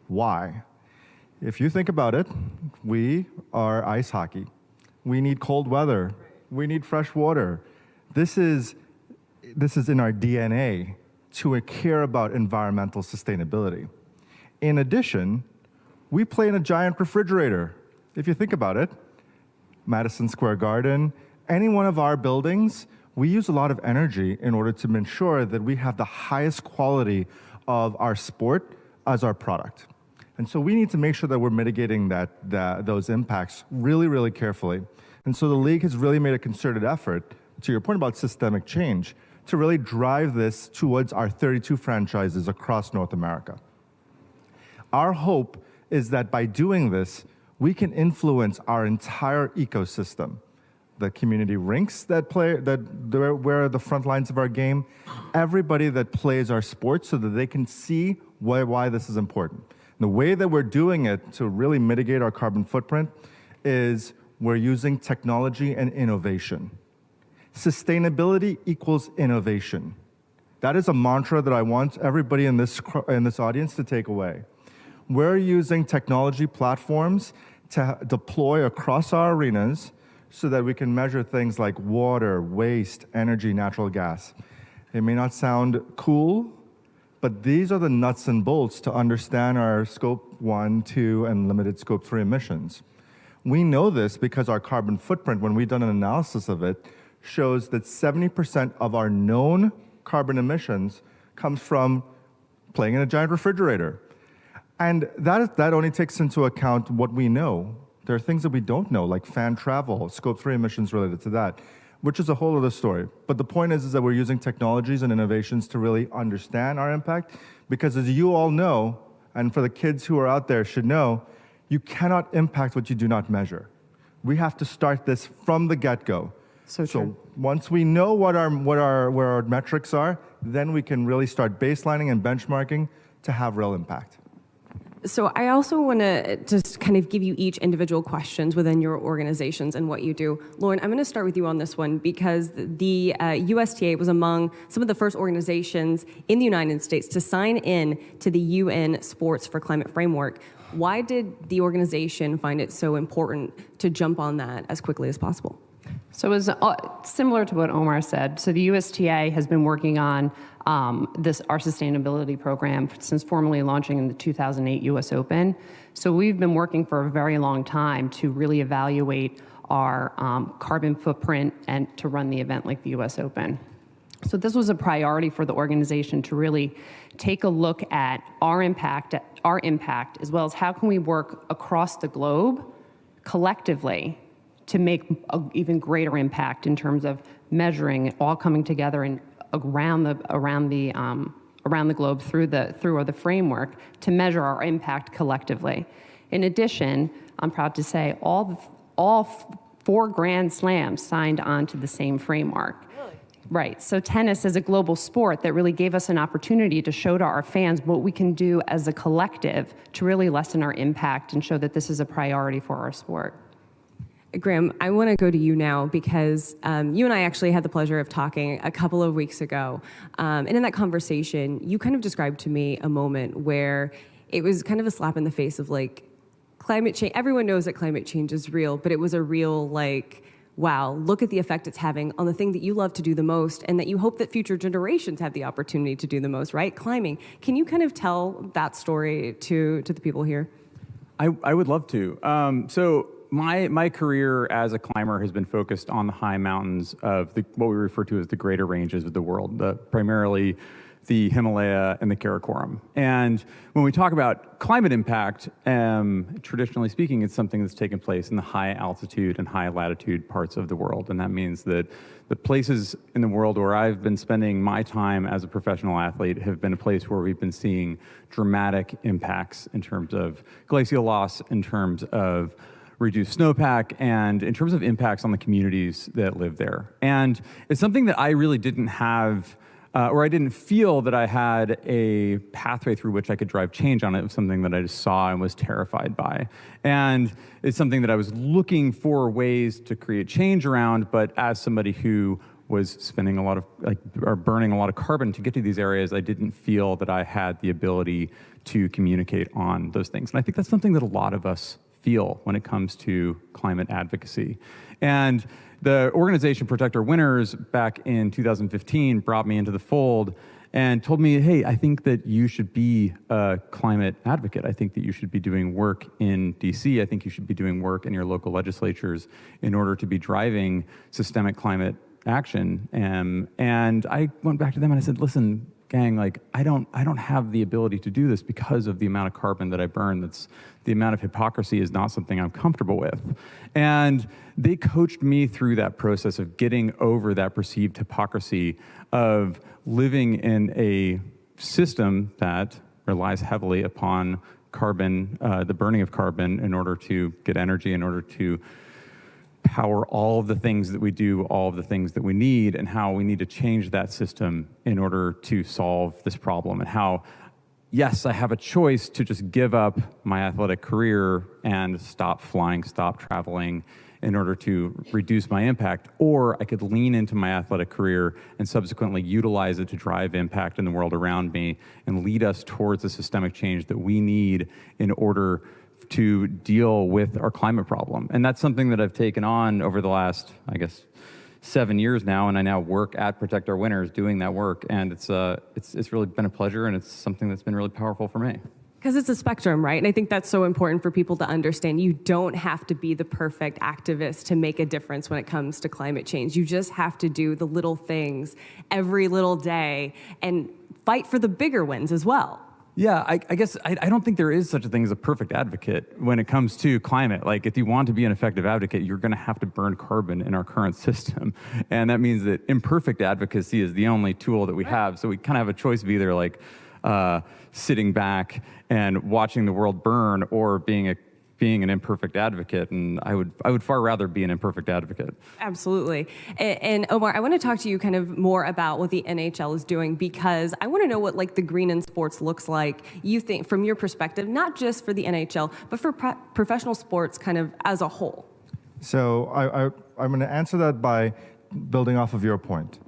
Why? If you think about it, we are ice hockey. We need cold weather. We need fresh water. This is in our DNA to care about environmental sustainability. In addition, we play in a giant refrigerator. If you think about it, Madison Square Garden, any one of our buildings, we use a lot of energy in order to ensure that we have the highest quality of our sport as our product. And so we need to make sure that we're mitigating those impacts really, really carefully. And so the league has really made a concerted effort, to your point about systemic change, to really drive this towards our 32 franchises across North America. Our hope is that by doing this, we can influence our entire ecosystem. The community rinks where the front lines of our game, everybody that plays our sport so that they can see why this is important. And the way that we're doing it to really mitigate our carbon footprint is we're using technology and innovation. Sustainability equals innovation. That is a mantra that I want everybody in this audience to take away. We're using technology platforms to deploy across our arenas so that we can measure things like water, waste, energy, natural gas. It may not sound cool, but these are the nuts and bolts to understand our Scope 1, 2, and limited Scope 3 emissions. We know this because our carbon footprint, when we've done an analysis of it, shows that 70% of our known carbon emissions comes from playing in a giant refrigerator. And that only takes into account what we know. There are things that we don't know, like fan travel, Scope 3 emissions related to that, which is a whole other story. But the point is that we're using technologies and innovations to really understand our impact, because as you all know, and for the kids who are out there should know, you cannot impact what you do not measure. We have to start this from the get-go. So once we know where our metrics are, then we can really start baselining and benchmarking to have real impact. So I also want to just kind of give you each individual questions within your organizations and what you do. Lauren, I'm going to start with you on this one because the USTA was among some of the first organizations in the United States to sign in to the UN Sports for Climate Framework. Why did the organization find it so important to jump on that as quickly as possible? So it was similar to what Omar said. So the USTA has been working on our sustainability program since formally launching in the 2008 US Open. So we've been working for a very long time to really evaluate our carbon footprint and to run the event like the US Open. So this was a priority for the organization to really take a look at our impact, as well as how can we work across the globe collectively to make an even greater impact in terms of measuring it all coming together and around the globe through the framework to measure our impact collectively. In addition, I'm proud to say all 4 Grand Slams signed on to the same framework. Really? Right. So tennis is a global sport that really gave us an opportunity to show to our fans what we can do as a collective to really lessen our impact and show that this is a priority for our sport. Graham, I want to go to you now because you and I actually had the pleasure of talking a couple of weeks ago. And in that conversation, you kind of described to me a moment where it was kind of a slap in the face of like climate change. Everyone knows that climate change is real, but it was a real like, wow, look at the effect it's having on the thing that you love to do the most and that you hope that future generations have the opportunity to do the most, right? Climbing. Can you kind of tell that story to the people here? I would love to. So my career as a climber has been focused on the high mountains of what we refer to as the greater ranges of the world, primarily the Himalaya and the Karakoram. And when we talk about climate impact, traditionally speaking, it's something that's taken place in the high altitude and high latitude parts of the world. And that means that the places in the world where I've been spending my time as a professional athlete have been a place where we've been seeing dramatic impacts in terms of glacial loss, in terms of reduced snowpack, and in terms of impacts on the communities that live there. And it's something that I really didn't have or I didn't feel that I had a pathway through which I could drive change on it. It was something that I just saw and was terrified by. And it's something that I was looking for ways to create change around, but as somebody who was spending a lot of, or burning a lot of carbon to get to these areas, I didn't feel that I had the ability to communicate on those things. And I think that's something that a lot of us feel when it comes to climate advocacy. And the organization Protect Our Winters back in 2015 brought me into the fold and told me, hey, I think that you should be a climate advocate. I think that you should be doing work in DC. I think you should be doing work in your local legislatures in order to be driving systemic climate action. And I went back to them and I said, listen, gang, I don't have the ability to do this because of the amount of carbon that I burn. That's the amount of hypocrisy is not something I'm comfortable with. And they coached me through that process of getting over that perceived hypocrisy of living in a system that relies heavily upon carbon, the burning of carbon in order to get energy, in order to power all of the things that we do, all of the things that we need, and how we need to change that system in order to solve this problem. And how, yes, I have a choice to just give up my athletic career and stop flying, stop traveling in order to reduce my impact, or I could lean into my athletic career and subsequently utilize it to drive impact in the world around me and lead us towards the systemic change that we need in order to deal with our climate problem. And that's something that I've taken on over the last, 7 years now, and I now work at Protect Our Winters doing that work, and it's really been a pleasure, and it's something that's been really powerful for me. Because it's a spectrum, right? And I think that's so important for people to understand. You don't have to be the perfect activist to make a difference when it comes to climate change. You just have to do the little things every little day and fight for the bigger wins as well. Yeah, I guess I don't think there is such a thing as a perfect advocate when it comes to climate. If you want to be an effective advocate, you're going to have to burn carbon in our current system. And that means that imperfect advocacy is the only tool that we have. So we kind of have a choice of either sitting back and watching the world burn or being an imperfect advocate, and I would far rather be an imperfect advocate. Absolutely. And Omar, I want to talk to you kind of more about what the NHL is doing, because I want to know what the green in sports looks like, you think, from your perspective, not just for the NHL, but for professional sports kind of as a whole. So I'm going to answer that by building off of your point.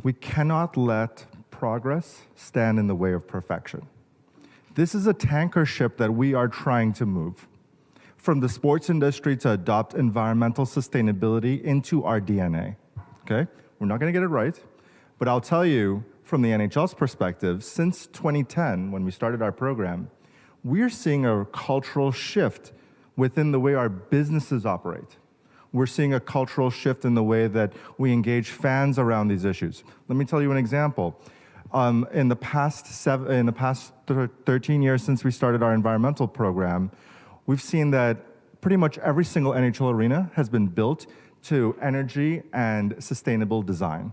We cannot let progress stand in the way of perfection. This is a tanker ship that we are trying to move from the sports industry to adopt environmental sustainability into our DNA, okay? We're not gonna get it right, but I'll tell you from the NHL's perspective, since 2010, when we started our program, we're seeing a cultural shift within the way our businesses operate. We're seeing a cultural shift in the way that we engage fans around these issues. Let me tell you an example. In the past 13 years since we started our environmental program, we've seen that pretty much every single NHL arena has been built to energy and sustainable design.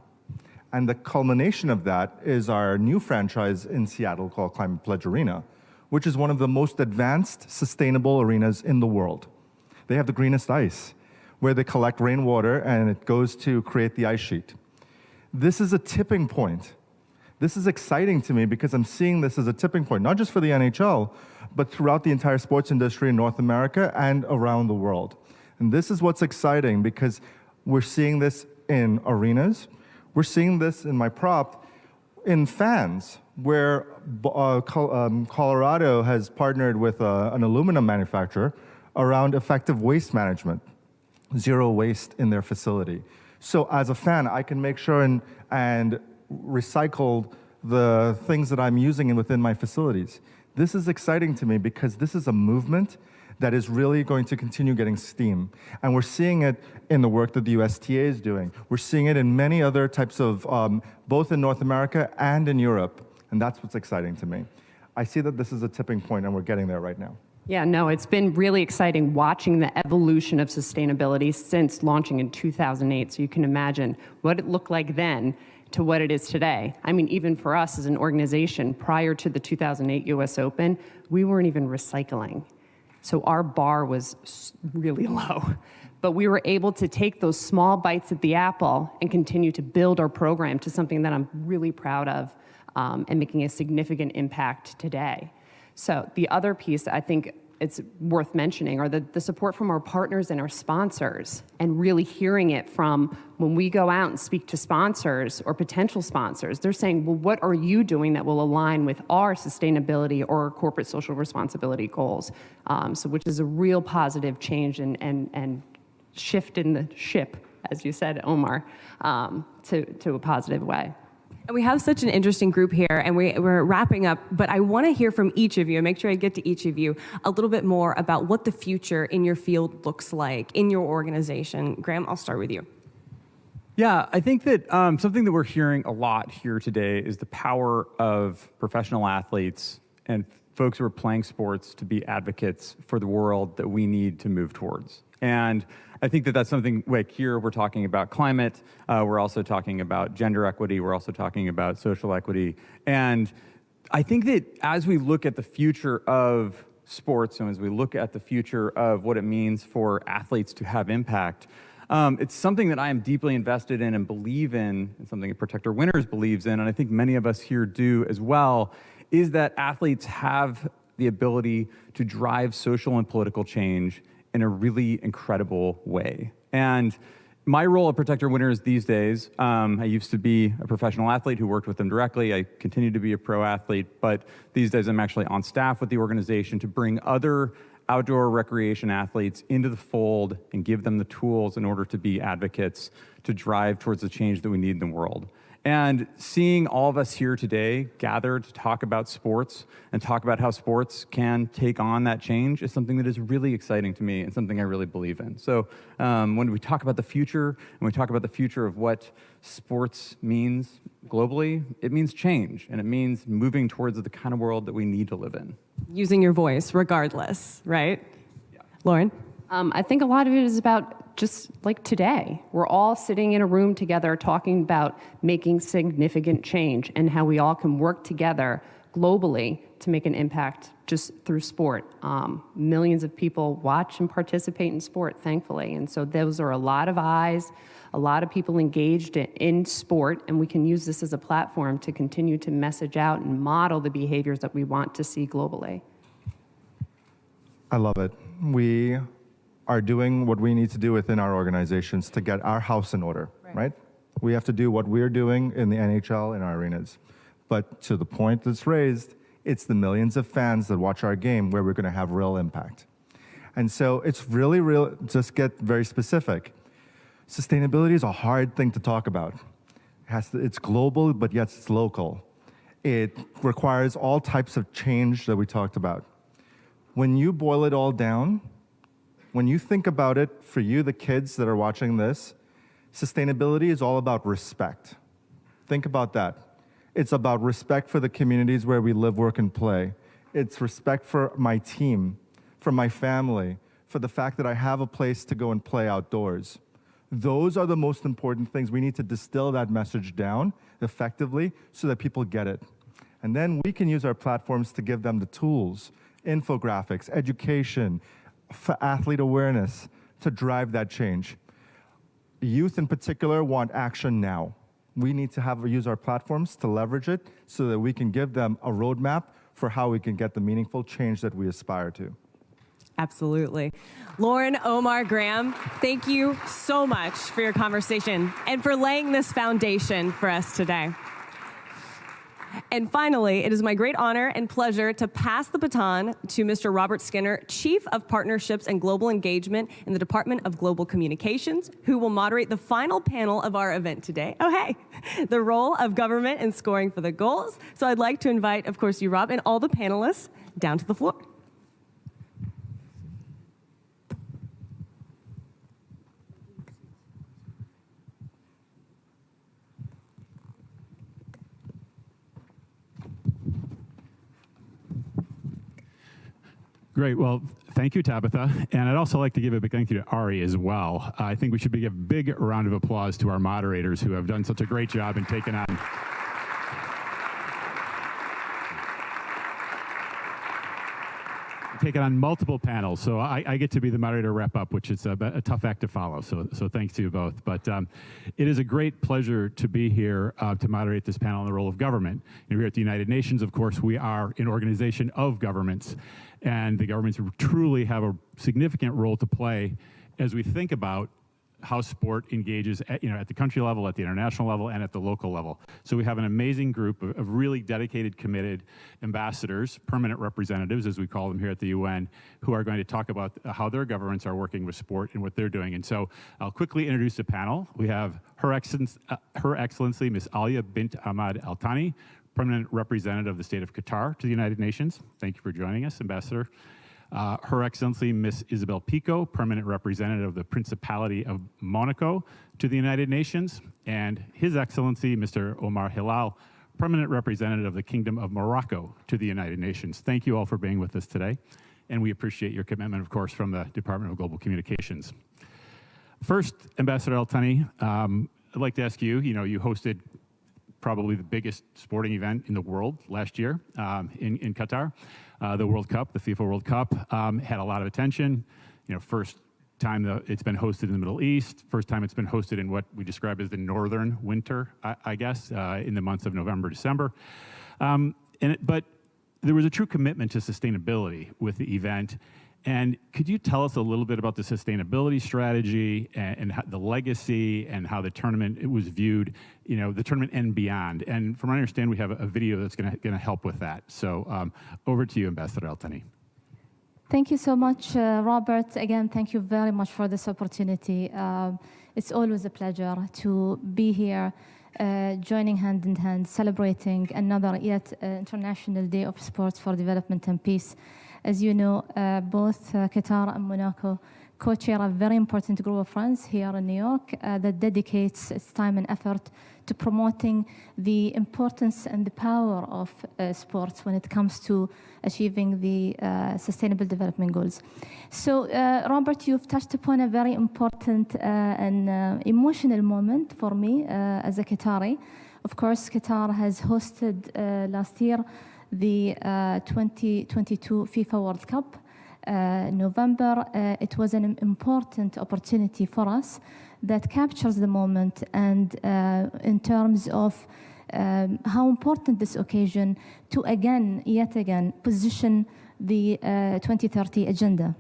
And the culmination of that is our new franchise in Seattle called Climate Pledge Arena, which is one of the most advanced sustainable arenas in the world. They have the greenest ice, where they collect rainwater and it goes to create the ice sheet. This is a tipping point. This is exciting to me because I'm seeing this as a tipping point, not just for the NHL, but throughout the entire sports industry in North America and around the world. And this is what's exciting because we're seeing this in arenas. We're seeing this in my prop in fans, where Colorado has partnered with an aluminum manufacturer around effective waste management, zero waste in their facility. So as a fan, I can make sure and recycle the things that I'm using within my facilities. This is exciting to me because this is a movement that is really going to continue getting steam. And we're seeing it in the work that the USTA is doing. We're seeing it in many other types of, both in North America and in Europe. And that's what's exciting to me. I see that this is a tipping point and we're getting there right now. Yeah, no, it's been really exciting watching the evolution of sustainability since launching in 2008. So you can imagine what it looked like then to what it is today. I mean, even for us as an organization, prior to the 2008 US Open, we weren't even recycling. So our bar was really low. But we were able to take those small bites at the apple and continue to build our program to something that I'm really proud of and making a significant impact today. So the other piece I think it's worth mentioning are the support from our partners and our sponsors, and really hearing it from when we go out and speak to sponsors or potential sponsors. They're saying, well, what are you doing that will align with our sustainability or our corporate social responsibility goals? So which is a real positive change and shift in the ship, as you said, Omar, to a positive way. And we have such an interesting group here, and we're wrapping up, but I want to hear from each of you, and make sure I get to each of you, a little bit more about what the future in your field looks like, in your organization. Graham, I'll start with you. Yeah, I think that something that we're hearing a lot here today is the power of professional athletes and folks who are playing sports to be advocates for the world that we need to move towards. And I think that that's something like here we're talking about climate, we're also talking about gender equity, we're also talking about social equity. And I think that as we look at the future of sports and as we look at the future of what it means for athletes to have impact, it's something that I am deeply invested in and believe in, and something that Protect Our Winners believes in, and I think many of us here do as well, is that athletes have the ability to drive social and political change in a really incredible way. And my role at Protect Our Winners these days, I used to be a professional athlete who worked with them directly. I continue to be a pro athlete, but these days I'm actually on staff with the organization to bring other outdoor recreation athletes into the fold and give them the tools in order to be advocates to drive towards the change that we need in the world. And seeing all of us here today gathered to talk about sports and talk about how sports can take on that change is something that is really exciting to me and something I really believe in. So when we talk about the future, and we talk about the future of what sports means globally, it means change, and it means moving towards the kind of world that we need to live in. Using your voice regardless, right? Yeah. Lauren? I think a lot of it is about just like today. We're all sitting in a room together talking about making significant change and how we all can work together globally to make an impact just through sport. Millions of people watch and participate in sport, thankfully. And so those are a lot of eyes, a lot of people engaged in sport, and we can use this as a platform to continue to message out and model the behaviors that we want to see globally. I love it. We are doing what we need to do within our organizations to get our house in order, right? We have to do what we're doing in the NHL in our arenas. But to the point that's raised, it's the millions of fans that watch our game where we're going to have real impact. And so it's really real, just get very specific. Sustainability is a hard thing to talk about. It's global, but yet it's local. It requires all types of change that we talked about. When you boil it all down, when you think about it, for you, the kids that are watching this, sustainability is all about respect. Think about that. It's about respect for the communities where we live, work, and play. It's respect for my team, for my family, for the fact that I have a place to go and play outdoors. Those are the most important things. We need to distill that message down effectively so that people get it. And then we can use our platforms to give them the tools, infographics, education, for athlete awareness to drive that change. Youth in particular want action now. We need to use our platforms to leverage it so that we can give them a roadmap for how we can get the meaningful change that we aspire to. Absolutely. Lauren, Omar, Graham, thank you so much for your conversation and for laying this foundation for us today. And finally, it is my great honor and pleasure to pass the baton to Mr. Robert Skinner, Chief of Partnerships and Global Engagement in the Department of Global Communications, who will moderate the final panel of our event today. Oh, hey, the role of government in scoring for the goals. So I'd like to invite, of course, you, Rob, and all the panelists down to the floor. Great. Well, thank you, Tabitha. And I'd also like to give a big thank you to Ari as well. I think we should give a big round of applause to our moderators who have done such a great job in taking on. taken on multiple panels, so I get to be the moderator wrap-up, which is a tough act to follow, so thanks to you both. But it is a great pleasure to be here to moderate this panel on the role of government. And here at the United Nations, of course, we are an organization of governments, and the governments truly have a significant role to play as we think about how sport engages at the country level, at the international level, and at the local level. So we have an amazing group of really dedicated, committed ambassadors, permanent representatives, as we call them here at the UN, who are going to talk about how their governments are working with sport and what they're doing. And so I'll quickly introduce the panel. We have Her Excellency Ms. Alia bint Ahmad Al Thani, permanent representative of the state of Qatar to the United Nations. Thank you for joining us, Ambassador. Her Excellency Ms. Isabel Pico, permanent representative of the Principality of Monaco to the United Nations, and His Excellency Mr. Omar Hilal, permanent representative of the Kingdom of Morocco to the United Nations. Thank you all for being with us today, and we appreciate your commitment, of course, from the Department of Global Communications. First, Ambassador Al Thani, I'd like to ask you, you hosted probably the biggest sporting event in the world last year in Qatar. The World Cup, the FIFA World Cup, had a lot of attention. First time it's been hosted in the Middle East, first time it's been hosted in what we describe as the northern winter, I guess, in the months of November, December. But there was a true commitment to sustainability with the event. And could you tell us a little bit about the sustainability strategy and the legacy and how the tournament was viewed, the tournament and beyond? And from what I understand, we have a video that's going to help with that. So over to you, Ambassador Al Thani. Thank you so much, Robert. Again, thank you very much for this opportunity. It's always a pleasure to be here, joining hand in hand, celebrating another yet International Day of Sports for Development and Peace. As you know, both Qatar and Monaco co-chair a very important group of friends here in New York that dedicates its time and effort to promoting the importance and the power of sports when it comes to achieving the Sustainable Development Goals. So, Robert, you've touched upon a very important and emotional moment for me as a Qatari. Of course, Qatar has hosted last year the 2022 FIFA World Cup. November, it was an important opportunity for us that captures the moment and in terms of how important this occasion to yet again, position the 2030 agenda.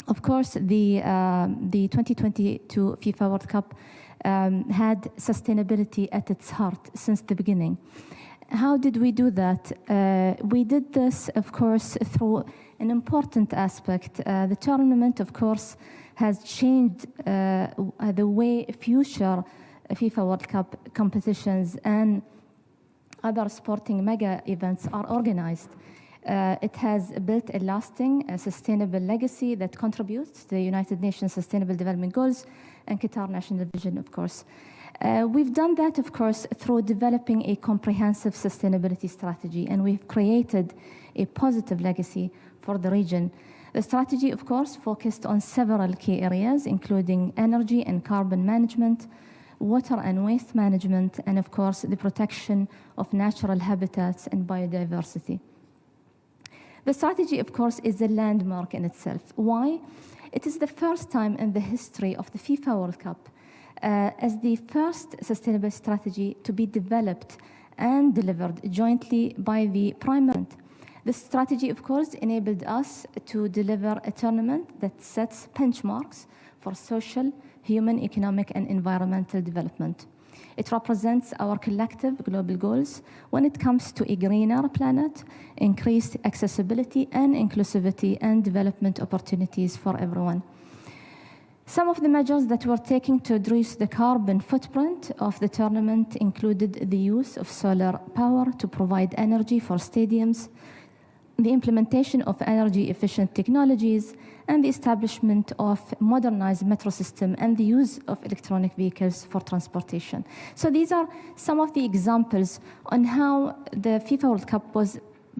Of course, the 2022 FIFA World Cup had sustainability at its heart since the beginning. How did we do that? We did this, of course, through an important aspect. The tournament, of course, has changed the way future FIFA World Cup competitions and other sporting mega events are organized. It has built a lasting, sustainable legacy that contributes to the United Nations Sustainable Development Goals and Qatar National Vision, of course. We've done that, of course, through developing a comprehensive sustainability strategy, and we've created a positive legacy for the region. The strategy, of course, focused on several key areas, including energy and carbon management, water and waste management, and, of course, the protection of natural habitats and biodiversity. The strategy, of course, is a landmark in itself. Why? It is the first time in the history of the FIFA World Cup as the first sustainable strategy to be developed and delivered jointly by the Prime Minister. This strategy, of course, enabled us to deliver a tournament that sets benchmarks for social, human, economic, and environmental development. It represents our collective global goals when it comes to a greener planet, increased accessibility and inclusivity, and development opportunities for everyone. Some of the measures that we're taking to reduce the carbon footprint of the tournament included the use of solar power to provide energy for stadiums, the implementation of energy-efficient technologies, and the establishment of modernized metro system and the use of electronic vehicles for transportation. So these are some of the examples on how the FIFA World Cup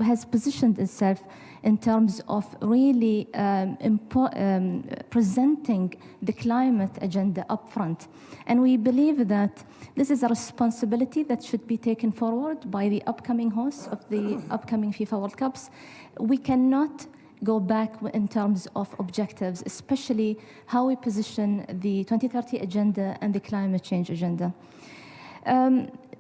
has positioned itself in terms of really presenting the climate agenda up front. And we believe that this is a responsibility that should be taken forward by the upcoming hosts of the upcoming FIFA World Cups. We cannot go back in terms of objectives, especially how we position the 2030 agenda and the climate change agenda.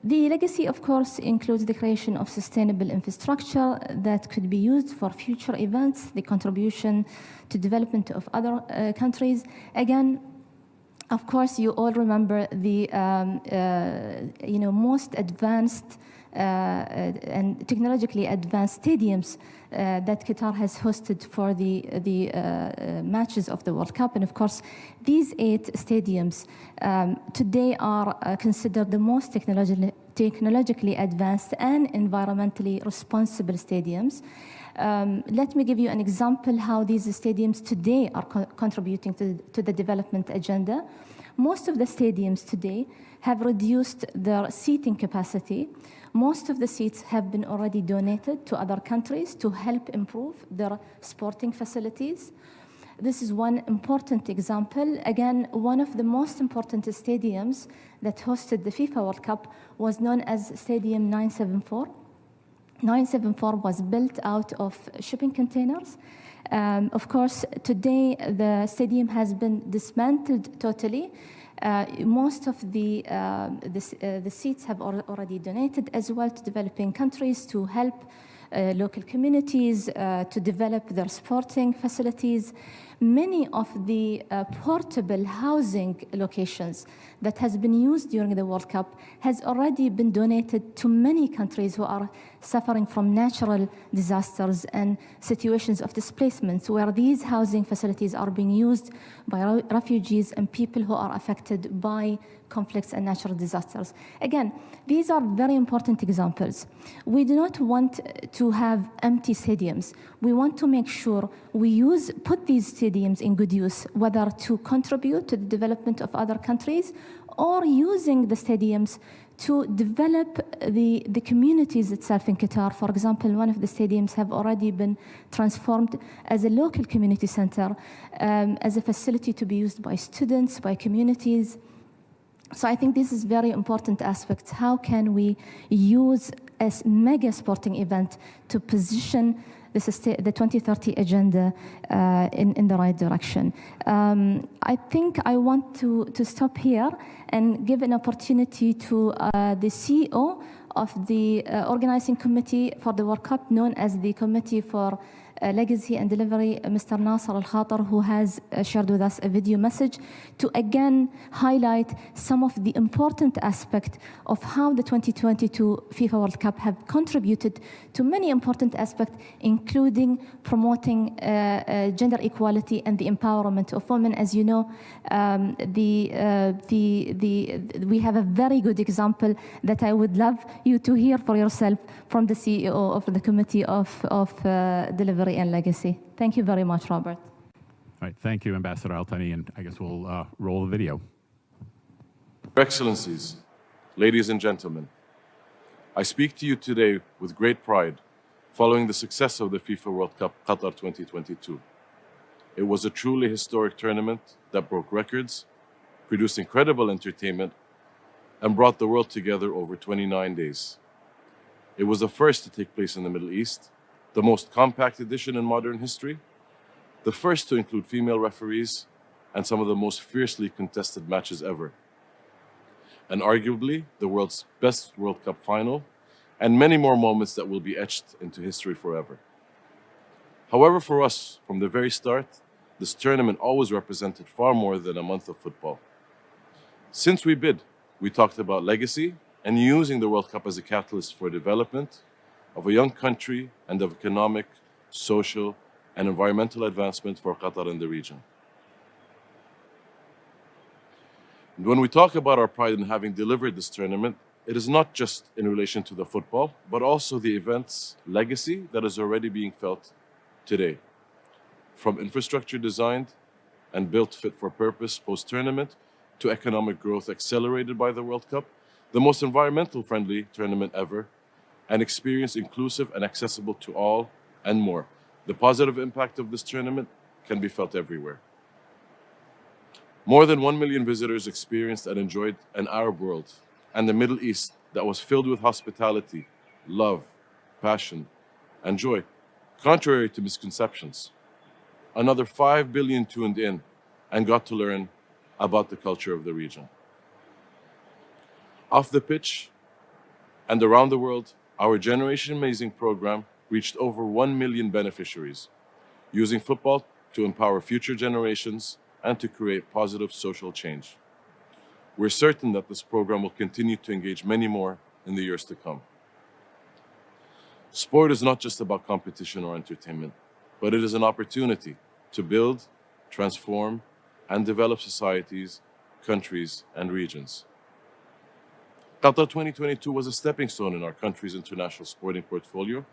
The legacy, of course, includes the creation of sustainable infrastructure that could be used for future events, the contribution to development of other countries. Again, of course, you all remember the most advanced and technologically advanced stadiums that Qatar has hosted for the matches of the World Cup. And of course, these 8 stadiums today are considered the most technologically advanced and environmentally responsible stadiums. Let me give you an example how these stadiums today are contributing to the development agenda. Most of the stadiums today have reduced their seating capacity. Most of the seats have been already donated to other countries to help improve their sporting facilities. This is one important example. Again, one of the most important stadiums that hosted the FIFA World Cup was known as Stadium 974. 974 was built out of shipping containers. Of course, today the stadium has been dismantled totally. Most of the seats have already donated as well to developing countries to help local communities to develop their sporting facilities. Many of the portable housing locations that has been used during the World Cup has already been donated to many countries who are suffering from natural disasters and situations of displacement, where these housing facilities are being used by refugees and people who are affected by conflicts and natural disasters. Again, these are very important examples. We do not want to have empty stadiums. We want to make sure we put these stadiums in good use, whether to contribute to the development of other countries or using the stadiums to develop the communities itself in Qatar. For example, one of the stadiums have already been transformed as a local community center, as a facility to be used by students, by communities. So I think this is very important aspect. How can we use a mega sporting event to position the 2030 agenda in the right direction? I think I want to stop here and give an opportunity to the CEO of the organizing committee for the World Cup, known as the Committee for Legacy and Delivery, Mr. Nasser Al-Khater, who has shared with us a video message to again highlight some of the important aspects of how the 2022 FIFA World Cup have contributed to many important aspects, including promoting gender equality and the empowerment of women. As you know, we have a very good example that I would love you to hear for yourself from the CEO of the Committee of Delivery and Legacy. Thank you very much, Robert. All right, thank you, Ambassador Al-Thani, and I guess we'll roll the video. Your Excellencies, ladies and gentlemen, I speak to you today with great pride following the success of the FIFA World Cup Qatar 2022. It was a truly historic tournament that broke records, produced incredible entertainment, and brought the world together over 29 days. It was the first to take place in the Middle East, the most compact edition in modern history, the first to include female referees, and some of the most fiercely contested matches ever. And arguably the world's best World Cup final, and many more moments that will be etched into history forever. However, for us, from the very start, this tournament always represented far more than a month of football. Since we bid, we talked about legacy and using the World Cup as a catalyst for development of a young country and of economic, social, and environmental advancement for Qatar and the region. And when we talk about our pride in having delivered this tournament, it is not just in relation to the football, but also the event's legacy that is already being felt today. From infrastructure designed and built fit for purpose post-tournament to economic growth accelerated by the World Cup, the most environmental friendly tournament ever, an experience inclusive and accessible to all, and more. The positive impact of this tournament can be felt everywhere. More than 1 million visitors experienced and enjoyed an Arab world and the Middle East that was filled with hospitality, love, passion, and joy. Contrary to misconceptions, another 5 billion tuned in and got to learn about the culture of the region. Off the pitch and around the world, our Generation Amazing program reached over 1 million beneficiaries, using football to empower future generations and to create positive social change. We're certain that this program will continue to engage many more in the years to come. Sport is not just about competition or entertainment, but it is an opportunity to build, transform, and develop societies, countries, and regions. Qatar 2022 was a stepping stone in our country's international sporting portfolio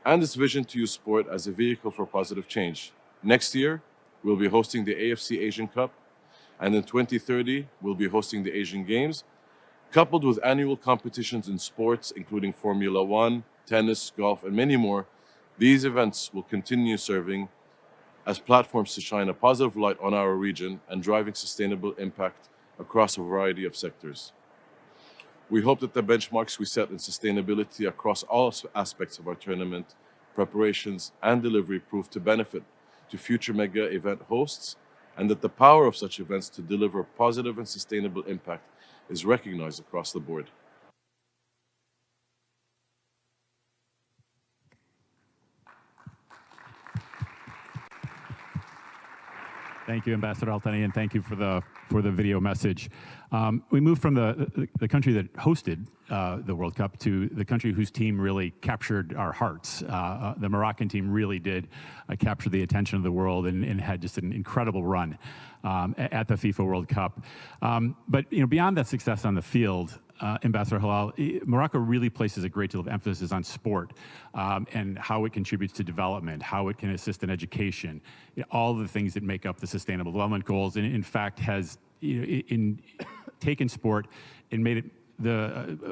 and its vision to use sport as a vehicle for positive change. Next year, we'll be hosting the AFC Asian Cup, and in 2030, we'll be hosting the Asian Games, coupled with annual competitions in sports, including Formula One, tennis, golf, and many more. These events will continue serving as platforms to shine a positive light on our region and driving sustainable impact across a variety of sectors. We hope that the benchmarks we set in sustainability across all aspects of our tournament, preparations, and delivery prove to benefit to future mega event hosts, and that the power of such events to deliver positive and sustainable impact is recognized across the board. Thank you, Ambassador Al-Thani, and thank you for the video message. We moved from the country that hosted the World Cup to the country whose team really captured our hearts. The Moroccan team really did capture the attention of the world and had just an incredible run at the FIFA World Cup. But beyond that success on the field, Ambassador Halal, Morocco really places a great deal of emphasis on sport and how it contributes to development, how it can assist in education, all the things that make up the Sustainable Development Goals, and in fact has taken sport and made it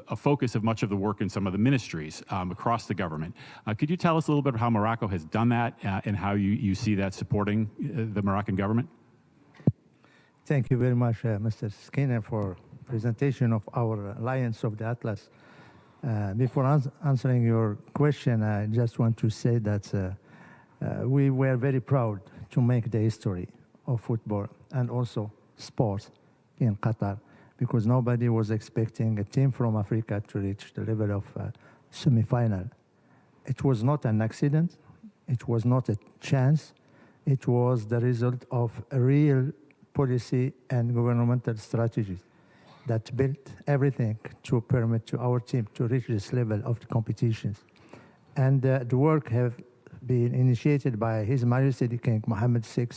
a focus of much of the work in some of the ministries across the government. Could you tell us a little bit about how Morocco has done that and how you see that supporting the Moroccan government? Thank you very much, Mr. Skinner, for presentation of our Alliance of the Atlas. Before answering your question, I just want to say that we were very proud to make the history of football and also sports in Qatar, because nobody was expecting a team from Africa to reach the level of semi-final. It was not an accident. It was not a chance. It was the result of a real policy and governmental strategies that built everything to permit to our team to reach this level of the competitions. And the work have been initiated by His Majesty the King Mohammed VI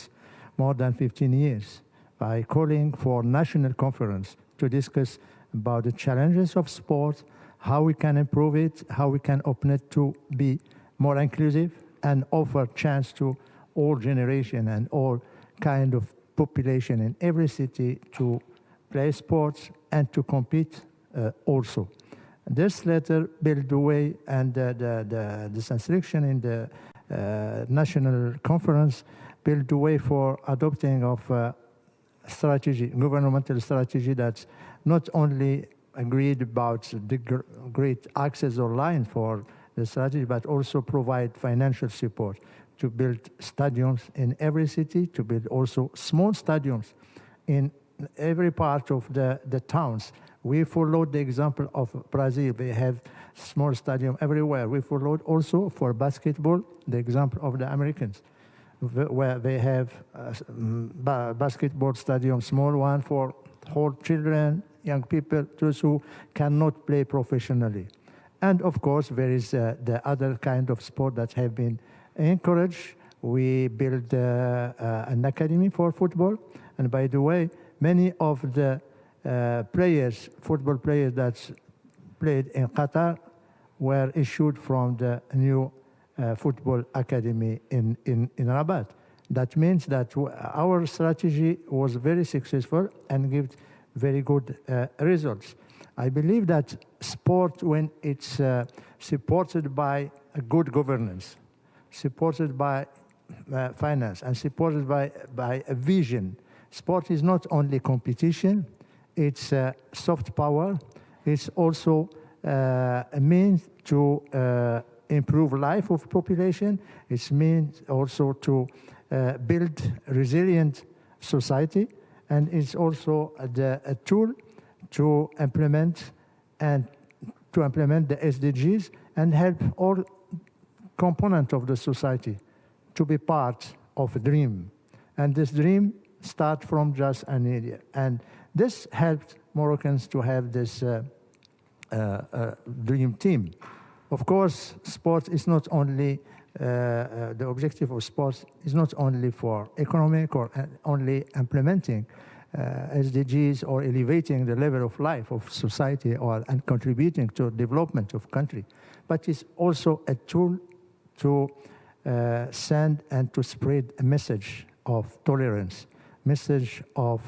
more than 15 years by calling for national conference to discuss about the challenges of sport, how we can improve it, how we can open it to be more inclusive and offer chance to all generation and all kind of population in every city to play sports and to compete also. This letter built the way, and this instruction in the national conference built the way for adopting of strategy, governmental strategy that's not only agreed about the great access or line for the strategy, but also provide financial support to build stadiums in every city, to build also small stadiums in every part of the towns. We followed the example of Brazil. They have small stadium everywhere. We followed also for basketball the example of the Americans, where they have basketball stadium, small one for whole children, young people, those who cannot play professionally. And of course, there is the other kind of sport that have been encouraged. We built an academy for football. And by the way, many of the players, football players that played in Qatar were issued from the new football academy in Rabat. That means that our strategy was very successful and gives very good results. I believe that sport, when it's supported by a good governance, supported by finance, and supported by a vision, sport is not only competition, it's soft power, it's also a means to improve life of population. It means also to build resilient society, and it's also a tool to implement the SDGs and help all components of the society to be part of a dream. And this dream starts from just an area. And this helped Moroccans to have this dream team. Of course, sports is not only, the objective of sports is not only for economic or only implementing SDGs or elevating the level of life of society and contributing to development of country, but it's also a tool to send and to spread a message of tolerance, message of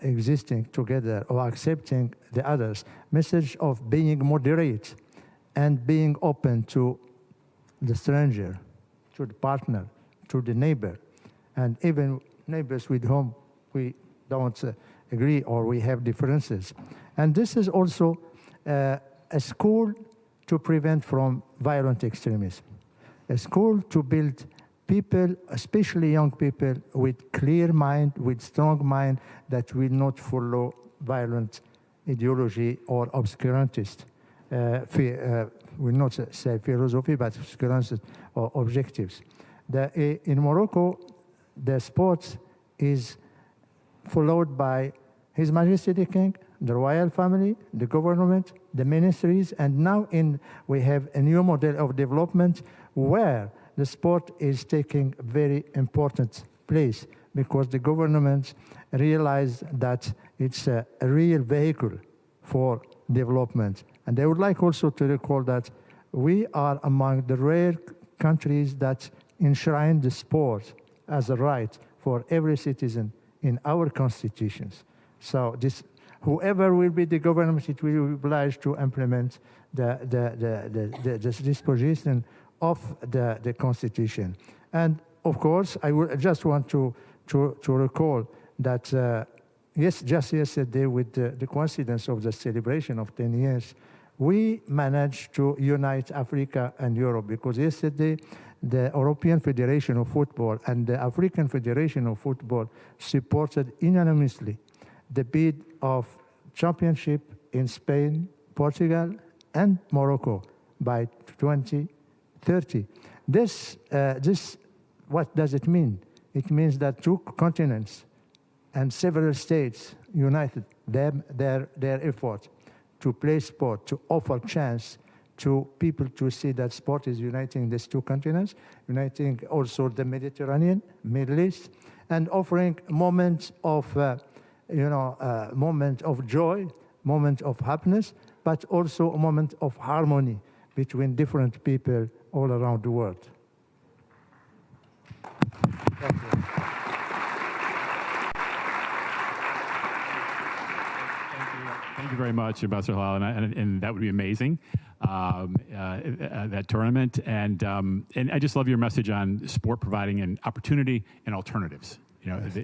existing together or accepting the others, message of being moderate and being open to the stranger, to the partner, to the neighbor, and even neighbors with whom we don't agree or we have differences. And this is also a school to prevent from violent extremism, a school to build people, especially young people, with clear mind, with strong mind, that will not follow violent ideology or obscurantist, will not say philosophy, but obscurantist or objectives. In Morocco, the sports is followed by His Majesty the King, the royal family, the government, the ministries, and now we have a new model of development where the sport is taking a very important place because the government realized that it's a real vehicle for development. And I would like also to recall that we are among the rare countries that enshrine the sport as a right for every citizen in our constitutions. So whoever will be the government, it will be obliged to implement this disposition of the constitution. And of course, I just want to recall that just yesterday, with the coincidence of the celebration of 10 years, we managed to unite Africa and Europe, because yesterday the European Federation of Football and the African Federation of Football supported unanimously the bid of championship in Spain, Portugal, and Morocco by 2030. This, what does it mean? It means that two continents and several states united their effort to play sport, to offer chance to people to see that sport is uniting these two continents, uniting also the Mediterranean, Middle East, and offering moments of, moment of joy, moment of happiness, but also a moment of harmony between different people all around the world. Thank you. Thank you very much, Ambassador Halal, and that would be amazing, that tournament. And I just love your message on sport providing an opportunity and alternatives,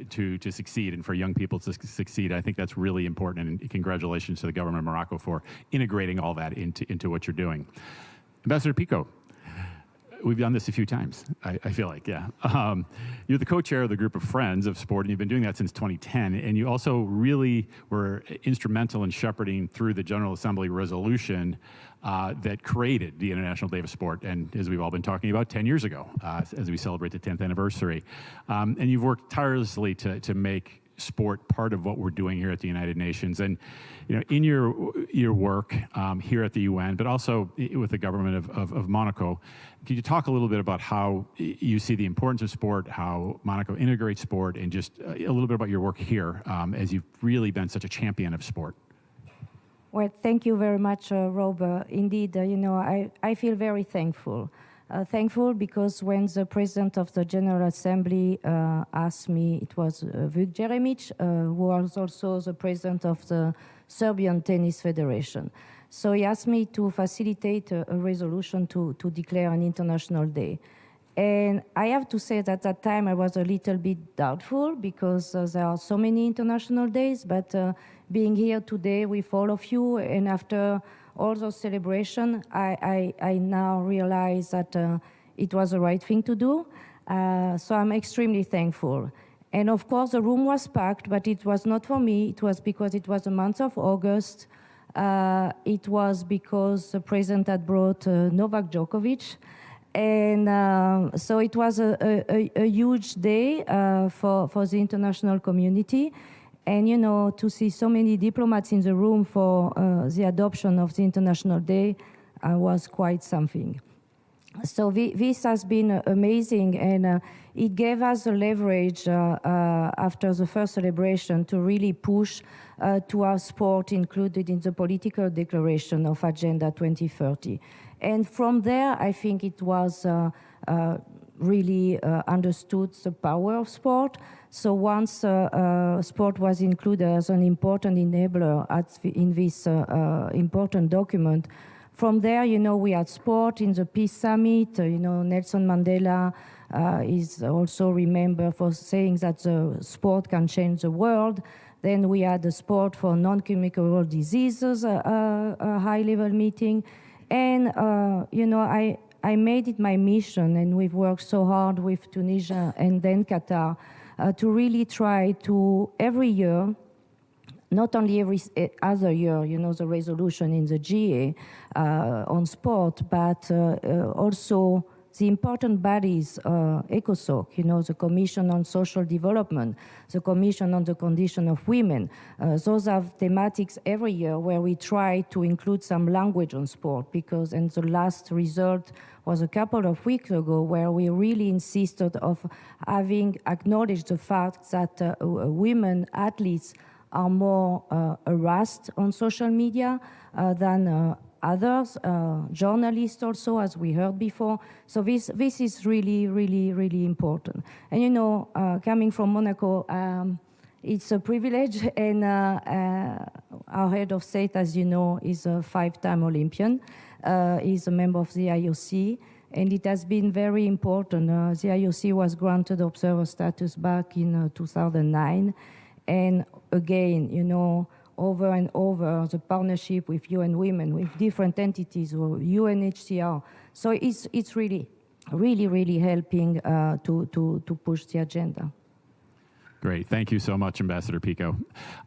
to succeed and for young people to succeed. I think that's really important, and congratulations to the government of Morocco for integrating all that into what you're doing. Ambassador Pico, we've done this a few times, I feel like, yeah. You're the co-chair of the group of Friends of Sport, and you've been doing that since 2010, and you also really were instrumental in shepherding through the General Assembly resolution that created the International Day of Sport, and as we've all been talking about, 10 years ago, as we celebrate the 10th anniversary. And you've worked tirelessly to make sport part of what we're doing here at the United Nations. And in your work here at the UN, but also with the government of Monaco, could you talk a little bit about how you see the importance of sport, how Monaco integrates sport, and just a little bit about your work here as you've really been such a champion of sport? Well, thank you very much, Rob. Indeed, I feel very thankful. Thankful because when the President of the General Assembly asked me, it was Vuk Jeremic, who was also the President of the Serbian Tennis Federation. So he asked me to facilitate a resolution to declare an international day. And I have to say that at that time I was a little bit doubtful because there are so many international days, but being here today with all of you and after all those celebrations, I now realize that it was the right thing to do. So I'm extremely thankful. And of course, the room was packed, but it was not for me. It was because it was the month of August. It was because the president had brought Novak Djokovic. And so it was a huge day for the international community. And, you know, to see so many diplomats in the room for the adoption of the International Day was quite something. So this has been amazing, and it gave us a leverage after the first celebration to really push to our sport included in the political declaration of Agenda 2030. And from there, I think it was really understood the power of sport. So once sport was included as an important enabler in this important document, from there, you know, we had sport in the Peace Summit. You know, Nelson Mandela is also remembered for saying that the sport can change the world. Then we had the sport for non-communicable diseases, a high-level meeting. And, you know, I made it my mission, and we've worked so hard with Tunisia and then Qatar to really try to, every year, not only every other year, you know, the resolution in the GA on sport, but also the important bodies, ECOSOC, you know, the Commission on Social Development, the Commission on the Condition of Women. Those have thematics every year where we try to include some language on sport, because, and the last result was a couple of weeks ago where we really insisted of having acknowledged the fact that women athletes are more harassed on social media than others, journalists also, as we heard before. So this is really, really, really important. And you know, coming from Monaco, it's a privilege, and our head of state, as you know, is a 5-time Olympian. He's a member of the IOC, and it has been very important. The IOC was granted observer status back in 2009. And again, you know, over and over, the partnership with UN Women, with different entities, or UNHCR. So it's really, really, really helping to push the agenda. Great. Thank you so much, Ambassador Pico.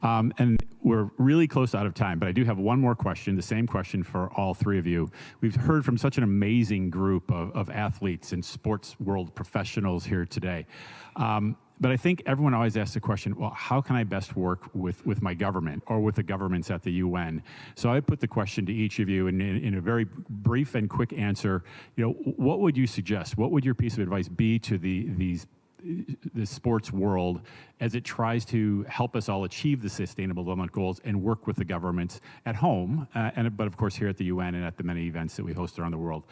And we're really close out of time, but I do have one more question, the same question for all three of you. We've heard from such an amazing group of athletes and sports world professionals here today. But I think everyone always asks the question, well, how can I best work with my government or with the governments at the UN? So I put the question to each of you in a very brief and quick answer. You know, what would you suggest? What would your piece of advice be to the sports world as it tries to help us all achieve the Sustainable Development Goals and work with the governments at home, but of course here at the UN and at the many events that we host around the world?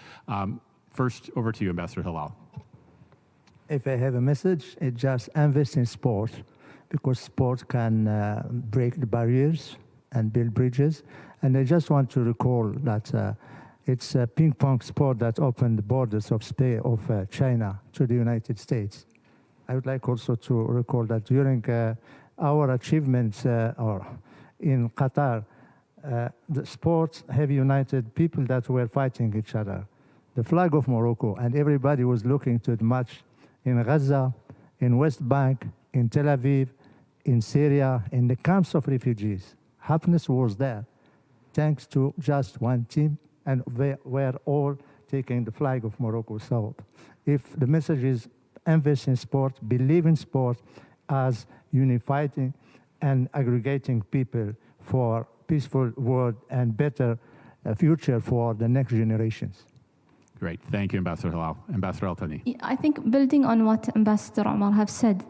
First, over to you, Ambassador Hilal. If I have a message, it's just invest in sport, because sport can break the barriers and build bridges. And I just want to recall that it's a ping pong sport that opened the borders of China to the United States. I would like also to recall that during our achievements in Qatar, the sports have united people that were fighting each other. The flag of Morocco, and everybody was looking to the match in Gaza, in West Bank, in Tel Aviv, in Syria, in the camps of refugees. Happiness was there, thanks to just one team, and they were all taking the flag of Morocco. So if the message is invest in sport, believe in sport as unifying and aggregating people for peaceful world and better future for the next generations. Great. Thank you, Ambassador Hilal. Ambassador Al-Thani. I think building on what Ambassador Omar have said,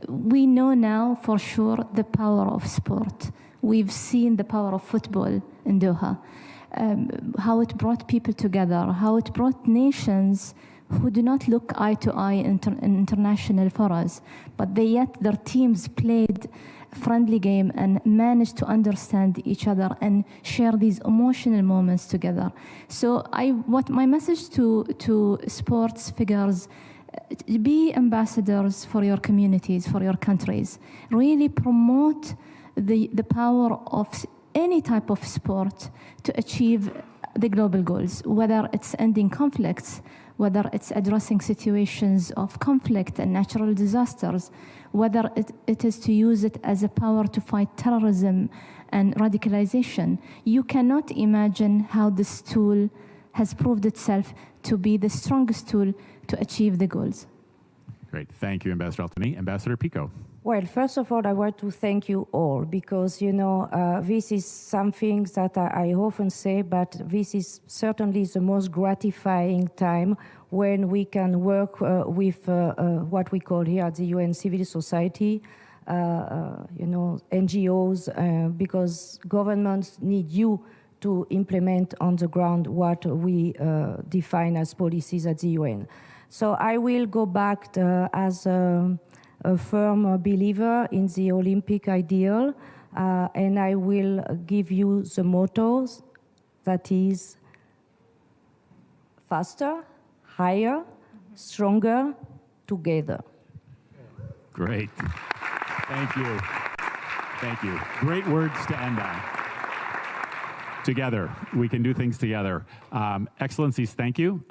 we know now for sure the power of sport. We've seen the power of football in Doha, how it brought people together, how it brought nations who do not look eye to eye in international forums, but yet their teams played friendly game and managed to understand each other and share these emotional moments together. So what my message to sports figures, be ambassadors for your communities, for your countries. Really promote the power of any type of sport to achieve the global goals, whether it's ending conflicts, whether it's addressing situations of conflict and natural disasters, whether it is to use it as a power to fight terrorism and radicalization. You cannot imagine how this tool has proved itself to be the strongest tool to achieve the goals. Great. Thank you, Ambassador Altani. Ambassador Pico. Well, first of all, I want to thank you all because, this is something that I often say, but this is certainly the most gratifying time when we can work with what we call here at the UN civil society, NGOs, because governments need you to implement on the ground what we define as policies at the UN. So I will go back as a firm believer in the Olympic ideal, and I will give you the mottos, that is faster, higher, stronger, together. Great. Thank you. Thank you. Great words to end on. Together, we can do things together. Excellencies, thank you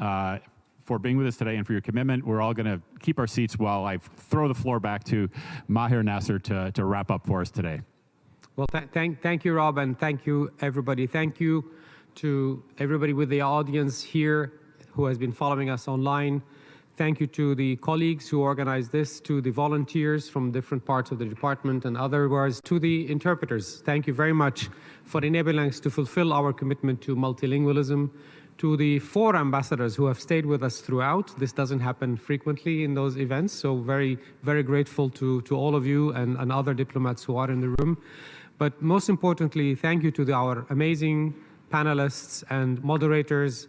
for being with us today and for your commitment. We're all going to keep our seats while I throw the floor back to Maher Nasser to wrap up for us today. Well, thank you, Rob, and thank you, everybody. Thank you to everybody with the audience here who has been following us online. Thank you to the colleagues who organized this, to the volunteers from different parts of the department, and otherwise to the interpreters. Thank you very much for enabling us to fulfill our commitment to multilingualism. To the 4 ambassadors who have stayed with us throughout. This doesn't happen frequently in those events, so very, very grateful to all of you and other diplomats who are in the room. But most importantly, thank you to our amazing panelists and moderators,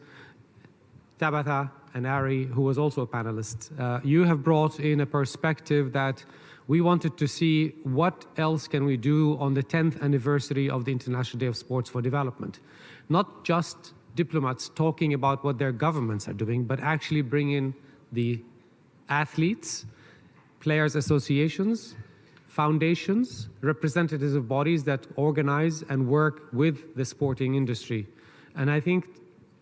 Tabitha and Ari, who was also a panelist. You have brought in a perspective that we wanted to see what else can we do on the 10th anniversary of the International Day of Sports for Development. Not just diplomats talking about what their governments are doing, but actually bring in the athletes, players' associations, foundations, representatives of bodies that organize and work with the sporting industry. And I think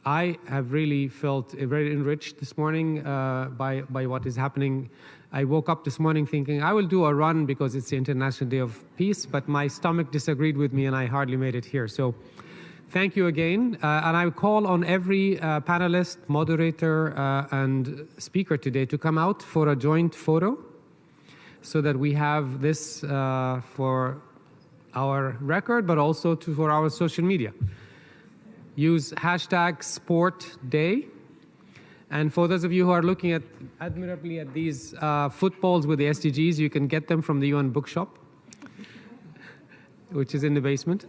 I have really felt very enriched this morning by what is happening. I woke up this morning thinking I will do a run because it's the International Day of Peace, but my stomach disagreed with me and I hardly made it here. So thank you again. And I call on every panelist, moderator, and speaker today to come out for a joint photo so that we have this for our record, but also for our social media. Use #SportDay. And for those of you who are looking admirably at these footballs with the SDGs, you can get them from the UN bookshop, which is in the basement.